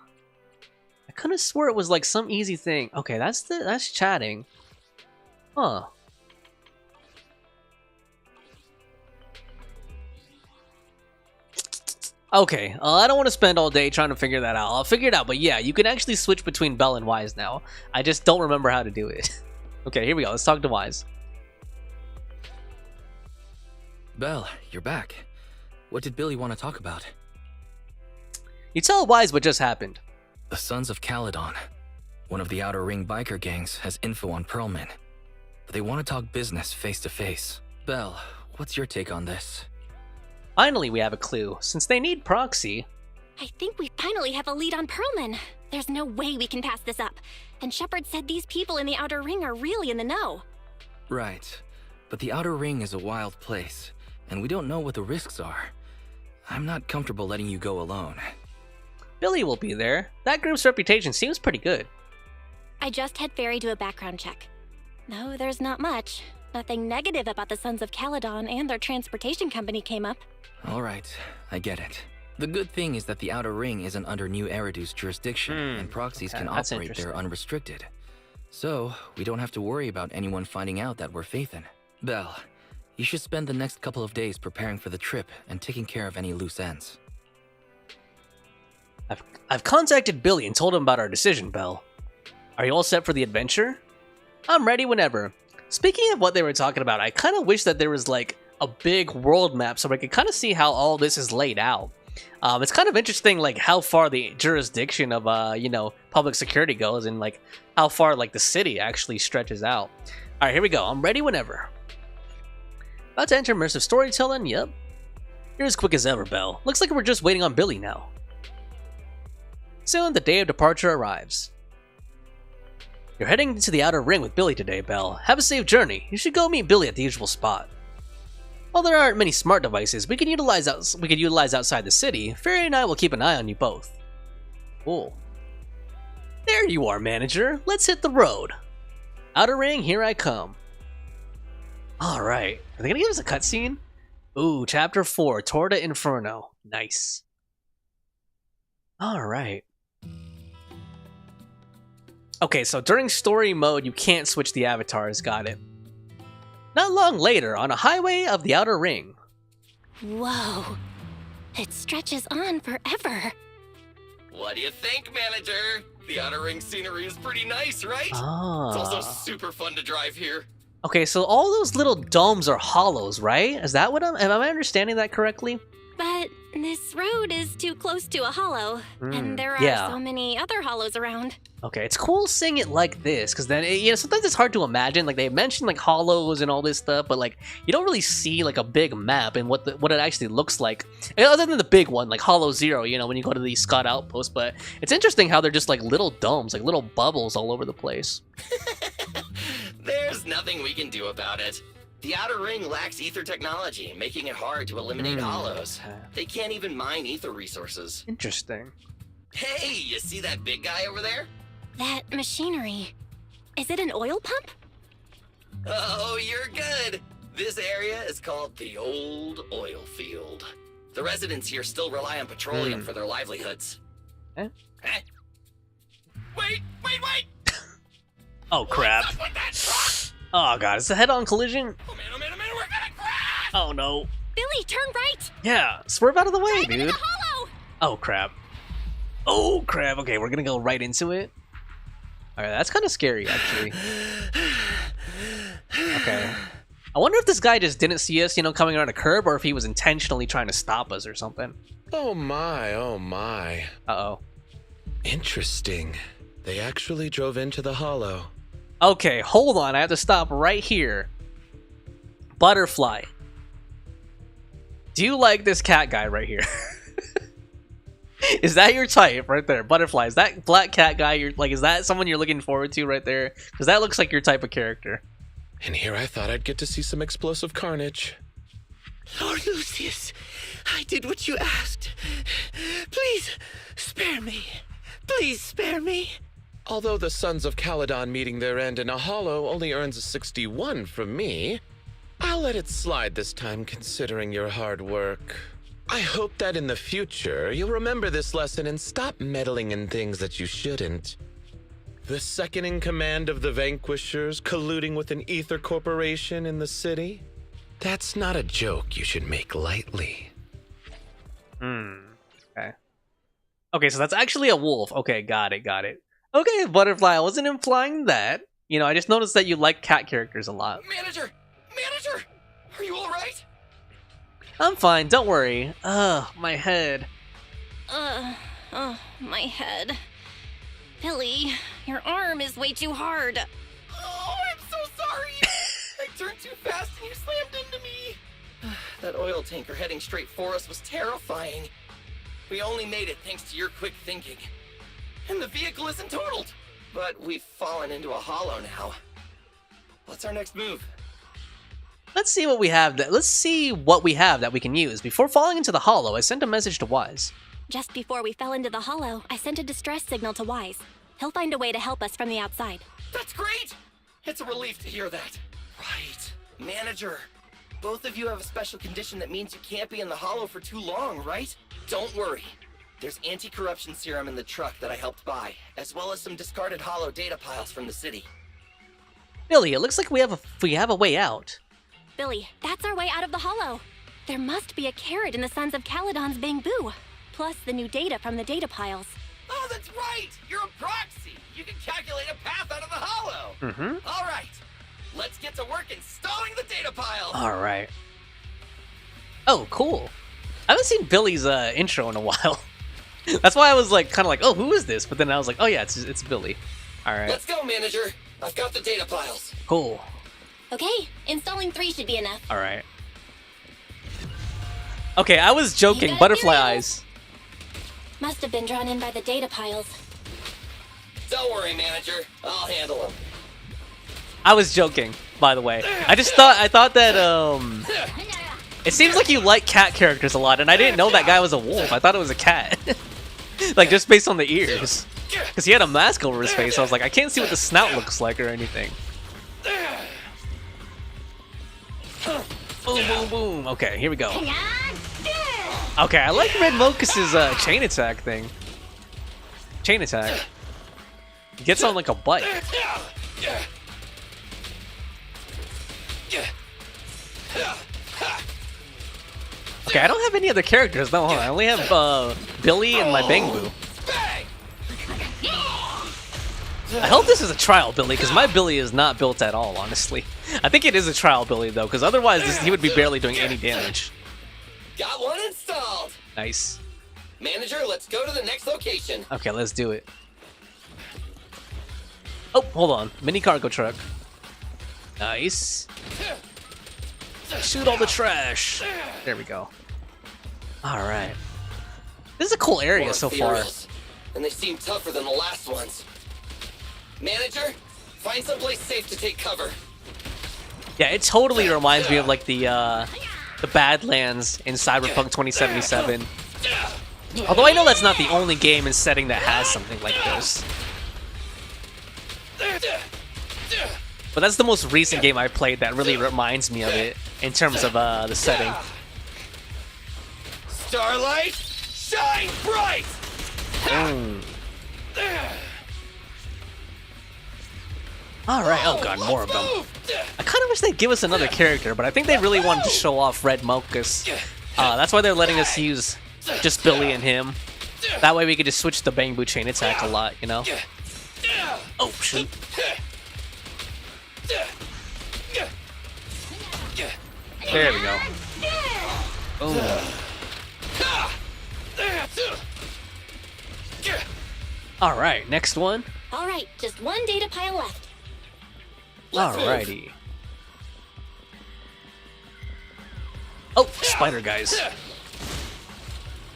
I could have swore it was like some easy thing. Okay, that's chatting. Huh. Okay, I don't want to spend all day trying to figure that out. I'll figure it out, but yeah, you can actually switch between Belle and Wise now. I just don't remember how to do it. Okay, here we go. Let's talk to Wise. Belle, you're back. What did Billy want to talk about? You tell Wise what just happened. The Sons of Caledon, one of the Outer Ring biker gangs, has info on Pearlman. But they want to talk business face to face. Belle, what's your take on this? Finally, we have a clue. Since they need proxy. I think we finally have a lead on Pearlman. There's no way we can pass this up. And Shepard said these people in the Outer Ring are really in the know. Right. But the Outer Ring is a wild place, and we don't know what the risks are. I'm not comfortable letting you go alone. Billy will be there. That group's reputation seems pretty good. I just had Ferry do a background check. No, there's not much. Nothing negative about the Sons of Caledon and their transportation company came up. Alright, I get it. The good thing is that the Outer Ring isn't under New Eridu's jurisdiction, and proxies can operate there unrestricted. So, we don't have to worry about anyone finding out that we're Phaethon. Belle, you should spend the next couple of days preparing for the trip and taking care of any loose ends. I've contacted Billy and told him about our decision, Belle. Are you all set for the adventure? I'm ready whenever. Speaking of what they were talking about, I kind of wish that there was like a big world map so I could kind of see how all this is laid out. It's kind of interesting, like how far the jurisdiction of you know, public security goes, and like how far like the city actually stretches out. All right, here we go. I'm ready whenever. About to enter immersive storytelling. Yep. You're as quick as ever, Belle. Looks like we're just waiting on Billy now. Soon, the day of departure arrives. You're heading into the Outer Ring with Billy today, Belle. Have a safe journey. You should go meet Billy at the usual spot. While there aren't many smart devices we could utilize outside the city, Ferry and I will keep an eye on you both. Cool. There you are, manager. Let's hit the road. Outer Ring, here I come. Alright. Are they gonna give us a cutscene? Ooh, Chapter 4, Torta Inferno. Nice. Alright. Okay, so during story mode, you can't switch the avatars. Got it. Not long later, on a highway of the Outer Ring. Whoa. It stretches on forever. What do you think, manager? The Outer Ring scenery is pretty nice, right? Ah. It's also super fun to drive here. Okay, so all those little domes are hollows, right? Is that what am I understanding that correctly? But this road is too close to a hollow, and there are so many other hollows around. Okay, it's cool seeing it like this, because then, you know, sometimes it's hard to imagine. Like, they mentioned, like, hollows and all this stuff, but, like, you don't really see, like, a big map and what it actually looks like. Other than the big one, like Hollow Zero, you know, when you go to the Scott Outpost. But it's interesting how they're just, like, little domes, like, little bubbles all over the place. There's nothing we can do about it. The Outer Ring lacks ether technology, making it hard to eliminate hollows. They can't even mine ether resources. Interesting. Hey, you see that big guy over there? That machinery. Is it an oil pump? Oh, you're good. This area is called the Old Oil Field. The residents here still rely on petroleum for their livelihoods. Eh? Huh? Wait! Oh, crap. What's up with that truck? Oh, God. It's a head-on collision? Oh, man, we're gonna crash! Oh, no. Billy, turn right! Yeah, swerve out of the way, Drive dude. into the hollow! Oh, crap. Oh, crap. Okay, we're gonna go right into it. Alright, that's kind of scary, actually. Okay. I wonder if this guy just didn't see us, you know, coming around a curb, or if he was intentionally trying to stop us or something. Oh my. Uh-oh. Interesting. They actually drove into the hollow. Okay, hold on. I have to stop right here. Butterfly. Do you like this cat guy right here? Is that your type right there? Butterfly. Is that black cat guy is that someone you're looking forward to right there? Because that looks like your type of character. And here I thought I'd get to see some explosive carnage. Lord Lucius, I did what you asked. Please, spare me. Please spare me. Although the Sons of Caledon meeting their end in a hollow only earns a 61 from me, I'll let it slide this time considering your hard work. I hope that in the future you'll remember this lesson and stop meddling in things that you shouldn't. The second in command of the Vanquishers colluding with an ether corporation in the city? That's not a joke you should make lightly. Okay. Okay, so that's actually a wolf. Okay, got it. Okay, Butterfly, I wasn't implying that. You know, I just noticed that you like cat characters a lot. Manager, are you all right? I'm fine, don't worry. Ugh, my head. My head. Billy, your arm is way too hard. Oh, I'm so sorry. I turned too fast and you slammed into me. That oil tanker heading straight for us was terrifying. We only made it thanks to your quick thinking. And the vehicle isn't totaled. But we've fallen into a hollow now. What's our next move? Let's see what we have. Let's see what we have that we can use. Before falling into the hollow, I sent a message to Wise. Just before we fell into the hollow, I sent a distress signal to Wise. He'll find a way to help us from the outside. That's great! It's a relief to hear that. Right. Manager, both of you have a special condition that means you can't be in the hollow for too long, right? Don't worry. There's anti-corruption serum in the truck that I helped buy, as well as some discarded hollow data piles from the city. Billy, it looks like we have a way out. Billy, that's our way out of the hollow. There must be a carrot in the Sons of Caledon's bamboo, plus the new data from the data piles. Oh, that's right! You're a proxy! You can calculate a path out of the hollow! Mm-hmm. All right, let's get to work installing the data piles! All right. Oh, cool. I haven't seen Billy's intro in a while. That's why I was like, kind of like, oh, who is this? But then I was like, oh yeah, it's Billy. All right. Let's go, manager. I've got the data piles. Cool. Okay, installing 3 should be enough. All right. Okay, I was joking. Butterfly eyes. Must have been drawn in by the data piles. Don't worry, manager. I'll handle them. I was joking, by the way. I thought that it seems like you like cat characters a lot, and I didn't know that guy was a wolf. I thought it was a cat. Like, just based on the ears. Because he had a mask over his face, so I was like, I can't see what the snout looks like or anything. Boom, boom, boom. Okay, here we go. Okay, I like Red Mochus's chain attack thing. Chain attack. He gets on like a bike. Okay, I don't have any other characters though, huh? I only have Billy and my Bangbu. I hope this is a trial Billy, because my Billy is not built at all, honestly. I think it is a trial Billy though, because otherwise he would be barely doing any damage. Got one installed. Nice. Manager, let's go to the next location. Okay, let's do it. Oh, hold on. Mini cargo truck. Nice. Shoot all the trash. There we go. Alright. This is a cool area so far. And they seem tougher than the last ones. Manager, find someplace safe to take cover. Yeah, it totally reminds me of like the Badlands in Cyberpunk 2077. Although I know that's not the only game and setting that has something like this. But that's the most recent game I played that really reminds me of it in terms of the setting. Starlight, shine bright! Alright, oh god, more of them. I kind of wish they'd give us another character, but I think they really wanted to show off Red Mochus. That's why they're letting us use just Billy and him. That way we could just switch the Bangbu chain attack a lot, you know? Oh, shoot. There we go. Boom. Alright, next one. Alright, just one data pile left. Alrighty. Oh, spider guys.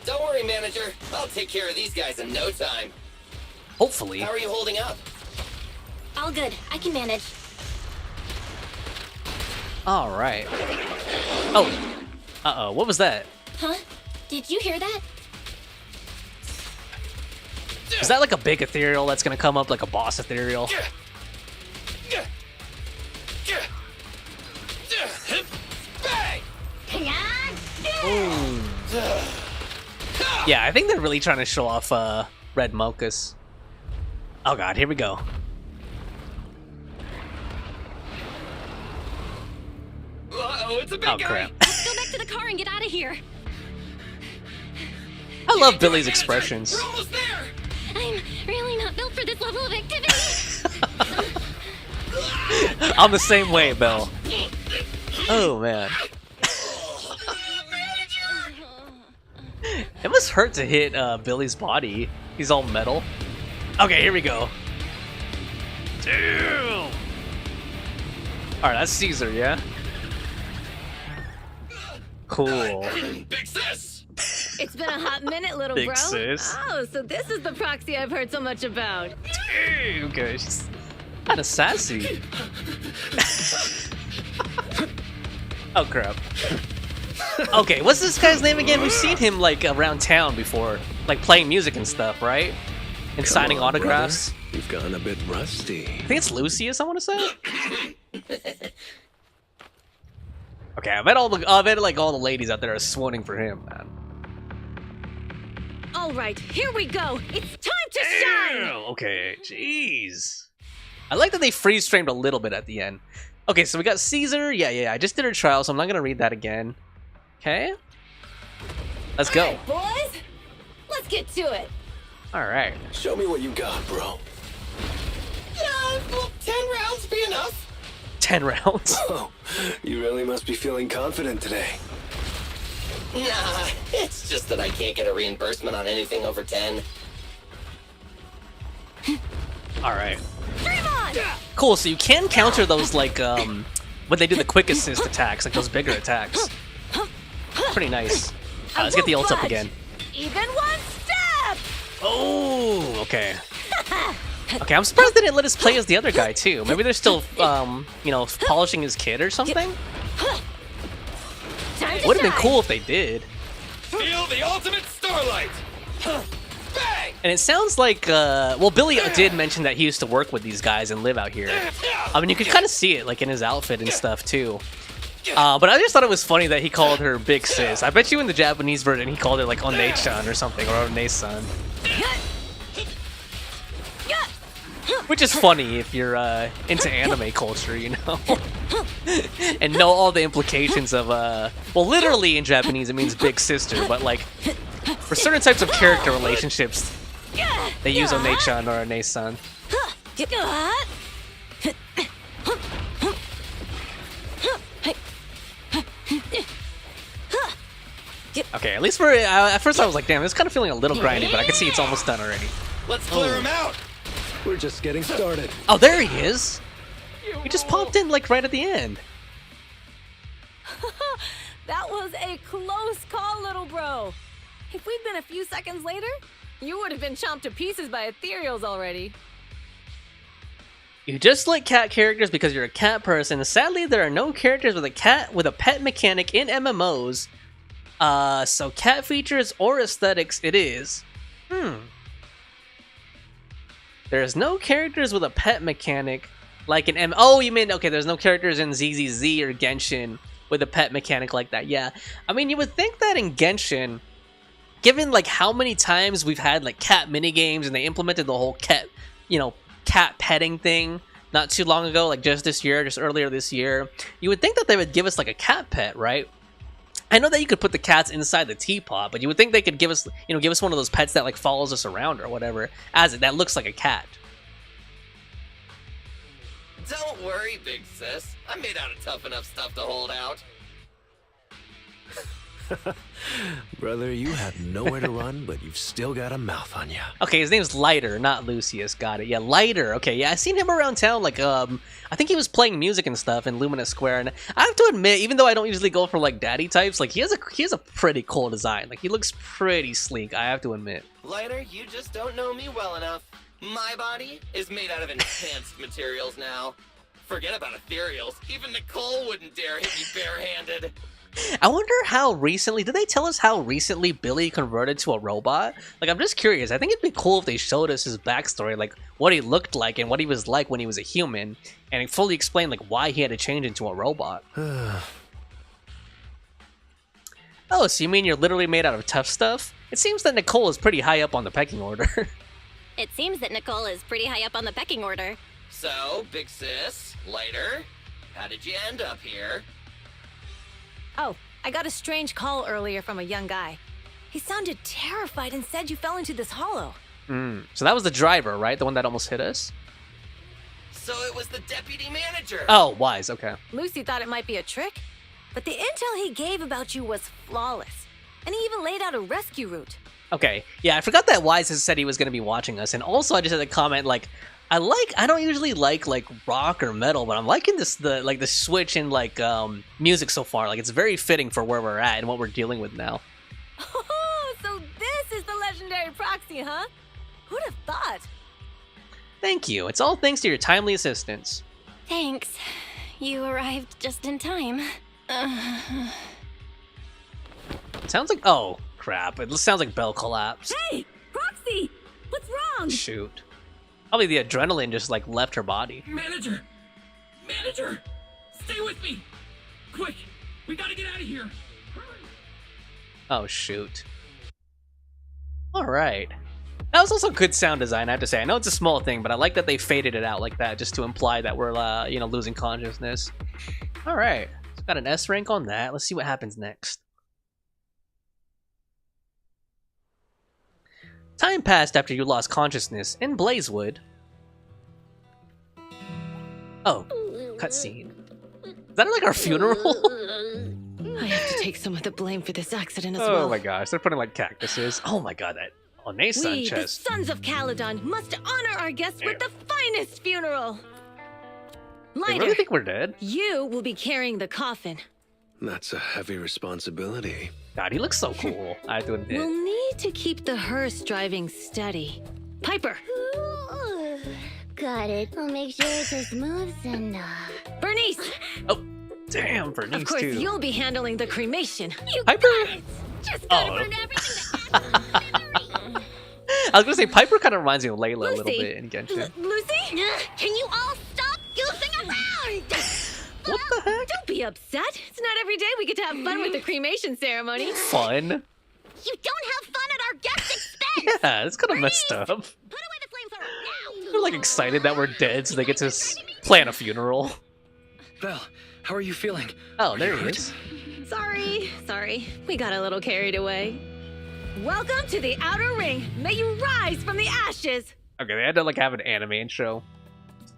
Don't worry, manager. I'll take care of these guys in no time. Hopefully. How are you holding up? All good. I can manage. Alright. Oh. Uh-oh, what was that? Huh? Did you hear that? Is that like a big ethereal that's gonna come up like a boss ethereal? Ooh. Yeah, I think they're really trying to show off Red Mochus. Oh god, here we go. Uh-oh, it's a big guy. Crap. Let's go back to the car and get out of here. I love Billy's expressions. We're almost there. I'm really not built for this level of activity. I'm the same way, Belle. Oh man. It must hurt to hit Billy's body. He's all metal. Okay, here we go. Damn. All right, that's Caesar, yeah. Cool. Big sis! It's been a hot minute, little Big bro. sis. Oh, so this is the proxy I've heard so much about. Okay, she's kind of sassy. Oh crap. Okay, what's this guy's name again? We've seen him like around town before, like playing music and stuff, right? And signing autographs. Brother. You've gone a bit rusty. I think it's Lucius, I want to say. Okay, I bet all the ladies out there are swooning for him, man. All right, here we go. It's time to shine. Okay, jeez. I like that they freeze framed a little bit at the end. Okay, so we got Caesar. Yeah. I just did her trial, so I'm not gonna read that again. Okay. Let's go. All right, boys. Let's get to it. All right. Show me what you got, bro. Yeah, will 10 rounds be enough? 10 rounds. Oh, you really must be feeling confident today. Nah, it's just that I can't get a reimbursement on anything over 10. All right. Dream on! Cool. So you can counter those like when they do the quick assist attacks, like those bigger attacks. Pretty nice. Let's get the ult up again. Even one step. Oh, okay. Okay, I'm surprised they didn't let us play as the other guy too. Maybe they're still, you know, polishing his kid or something. Would have been cool if they did. Feel the ultimate starlight. Bang! And it sounds like, well, Billy did mention that he used to work with these guys and live out here. I mean, you could kind of see it, like, in his outfit and stuff, too. But I just thought it was funny that he called her Big Sis. I bet you in the Japanese version he called her, like, Onei-chan or something, or Onei-san. Which is funny if you're into anime culture, you know? And know all the implications of, well, literally in Japanese it means big sister, but, like, for certain types of character relationships, they use Onei-chan or Onei-san. Okay, at least at first I was like, damn, it's kind of feeling a little grindy, but I can see it's almost done already. Let's clear him out. We're just getting started. Oh, there he is. He just popped in like right at the end. That was a close call, little bro. If we'd been a few seconds later, you would have been chomped to pieces by ethereals already. You just like cat characters because you're a cat person. Sadly, there are no characters with a pet mechanic in MMOs. So cat features or aesthetics it is. There's no characters with a pet mechanic like in oh, you mean, okay, there's no characters in ZZZ or Genshin with a pet mechanic like that. Yeah. I mean, you would think that in Genshin, given like how many times we've had like cat minigames and they implemented the whole cat, you know, cat petting thing not too long ago, like just earlier this year, you would think that they would give us like a cat pet, right? I know that you could put the cats inside the teapot, but you would think they could give us, you know, give us one of those pets that like follows us around or whatever, that looks like a cat. Don't worry, big sis. I'm made out of tough enough stuff to hold out. Brother, you have nowhere to run, but you've still got a mouth on you. Okay, his name's Lighter, not Lucius. Got it. Yeah, Lighter. Okay, yeah, I've seen him around town. Like, I think he was playing music and stuff in Lumina Square. And I have to admit, even though I don't usually go for like daddy types, like he has a pretty cool design. Like he looks pretty sleek. I have to admit. Lighter, you just don't know me well enough. My body is made out of enhanced materials now. Forget about ethereals. Even Nicole wouldn't dare hit me barehanded. I wonder how recently, did they tell us how recently Billy converted to a robot? Like, I'm just curious. I think it'd be cool if they showed us his backstory, like what he looked like and what he was like when he was a human, and fully explain like why he had to change into a robot. Oh, so you mean you're literally made out of tough stuff? It seems that Nicole is pretty high up on the pecking order. It seems that Nicole is pretty high up on the pecking order. So, big sis, Lighter, how did you end up here? Oh, I got a strange call earlier from a young guy. He sounded terrified and said you fell into this hollow. So that was the driver, right? The one that almost hit us? So it was the deputy manager. Oh, wise, okay. Lucy thought it might be a trick, but the intel he gave about you was flawless. And he even laid out a rescue route. Okay, yeah, I forgot that Wise has said he was going to be watching us, and also I just had a comment like, I don't usually like rock or metal, but I'm liking the switch in music so far. Like it's very fitting for where we're at and what we're dealing with now. Oh, so this is the legendary proxy, huh? Who'd have thought? Thank you. It's all thanks to your timely assistance. Thanks. You arrived just in time. Sounds like crap! It sounds like Bell collapsed. Hey, Proxy, what's wrong? Shoot. Probably the adrenaline just left her body. Manager, stay with me, quick! We gotta get out of here. Oh shoot. All right. That was also good sound design, I have to say. I know it's a small thing, but I like that they faded it out like that, just to imply that we're, losing consciousness. All right, so got an S rank on that. Let's see what happens next. Time passed after you lost consciousness in Blazewood. Oh, cutscene. Is that like our funeral? I have to take some of the blame for this accident as well. Oh my gosh, they're putting cactuses. Oh my god, that One We, Sanchez. the Sons of Caledon, must honor our guests with the finest funeral. They Lighter, really think we're dead? you will be carrying the coffin. That's a heavy responsibility. God, he looks so cool, I have to admit. We'll need to keep the hearse driving steady. Piper! Ooh, got it. I'll make sure it's as smooth enough. Bernice! Oh, damn, Bernice Of course, too. you'll be handling the cremation. You Piper? got it! Just gotta burn everything I was gonna say, Piper kind of reminds me of Layla a little Lucy. bit in Genshin. Lucy? Can you all stop goofing around? What the heck? Don't be upset. It's not every day we get to have fun with the cremation ceremony. Fun? You don't have fun at our guest expense. Yeah, it's kind of messed up. Put away the flamethrower now. They're excited that we're dead so they get to plan a funeral. Belle, how are you feeling? Oh, there he is. Sorry. We got a little carried away. Welcome to the Outer Ring. May you rise from the ashes. Okay, they had to have an anime intro.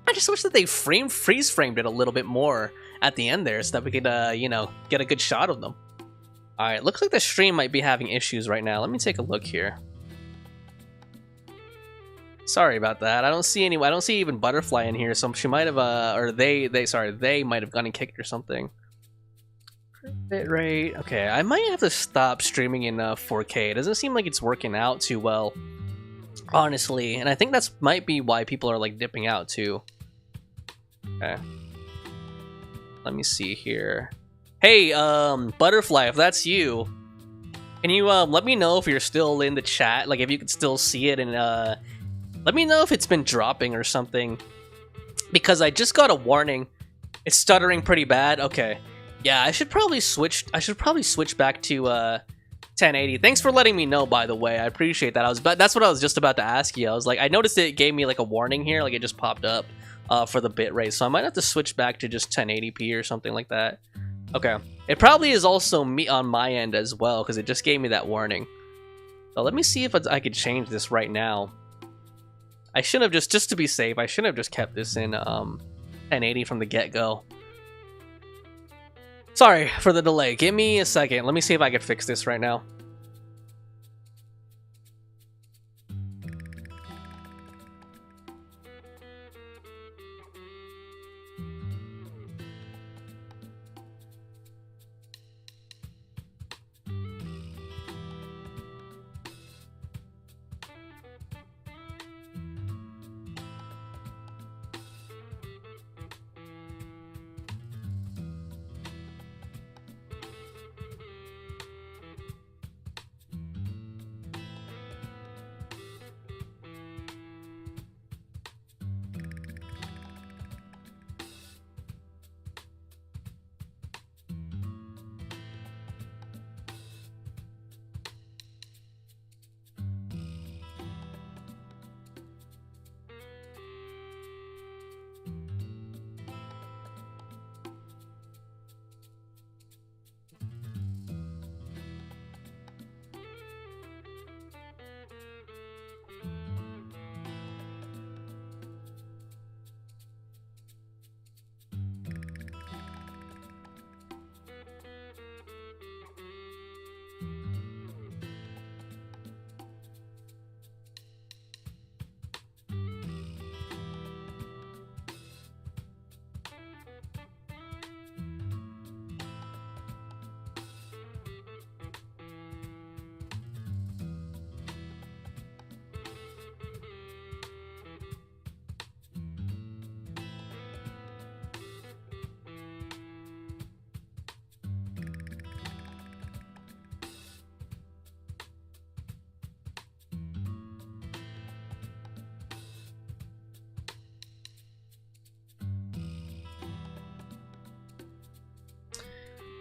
I just wish that they freeze framed it a little bit more at the end there so that we could, get a good shot of them. Alright, looks like the stream might be having issues right now. Let me take a look here. Sorry about that. I don't see even Butterfly in here, so she might have, they might have gone and kicked or something. Bitrate. Okay, I might have to stop streaming in 4K. It doesn't seem like it's working out too well, honestly, and I think that's might be why people are dipping out too. Okay. Let me see here. Hey, Butterfly, if that's you, can you let me know if you're still in the chat? If you can still see it, and let me know if it's been dropping or something. Because I just got a warning. It's stuttering pretty bad. Okay. Yeah, I should probably switch back to 1080. Thanks for letting me know, by the way. I appreciate that. That's what I was just about to ask you. I was I noticed it gave me a warning here, it just popped up for the bitrate. So I might have to switch back to just 1080p or something like that. Okay. It probably is also me on my end as well, because it just gave me that warning. So let me see if I could change this right now. I should have just to be safe, I should have just kept this in 1080 from the get-go. Sorry for the delay. Give me a second. Let me see if I can fix this right now.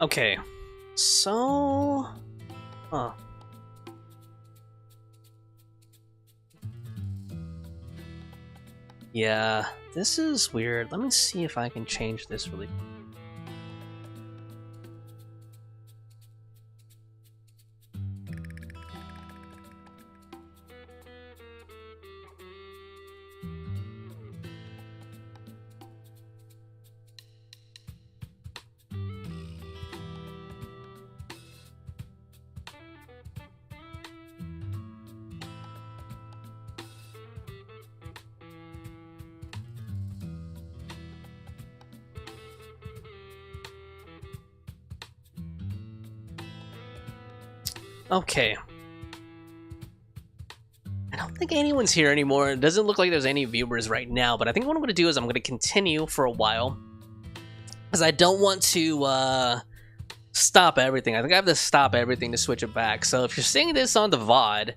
Okay, so... Huh. Yeah, this is weird. Let me see if I can change this really quick. Okay. I don't think anyone's here anymore. It doesn't look like there's any viewers right now, but I think what I'm going to do is I'm going to continue for a while. Because I don't want to stop everything. I think I have to stop everything to switch it back. So if you're seeing this on the VOD,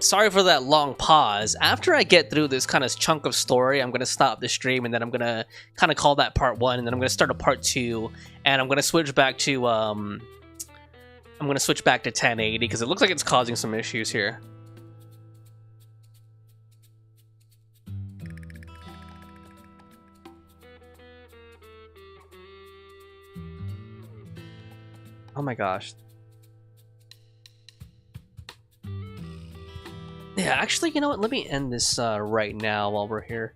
sorry for that long pause. After I get through this kind of chunk of story, I'm going to stop the stream, and then I'm going to kind of call that part 1, and then I'm going to start a part 2, and I'm going to switch back to... I'm going to switch back to 1080 because it looks like it's causing some issues here. Oh my gosh. Yeah, actually, you know what? Let me end this right now while we're here.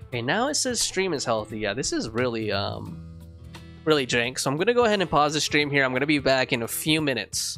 Okay, now it says stream is healthy. Yeah, this is really, really jank. So I'm going to go ahead and pause the stream here. I'm going to be back in a few minutes.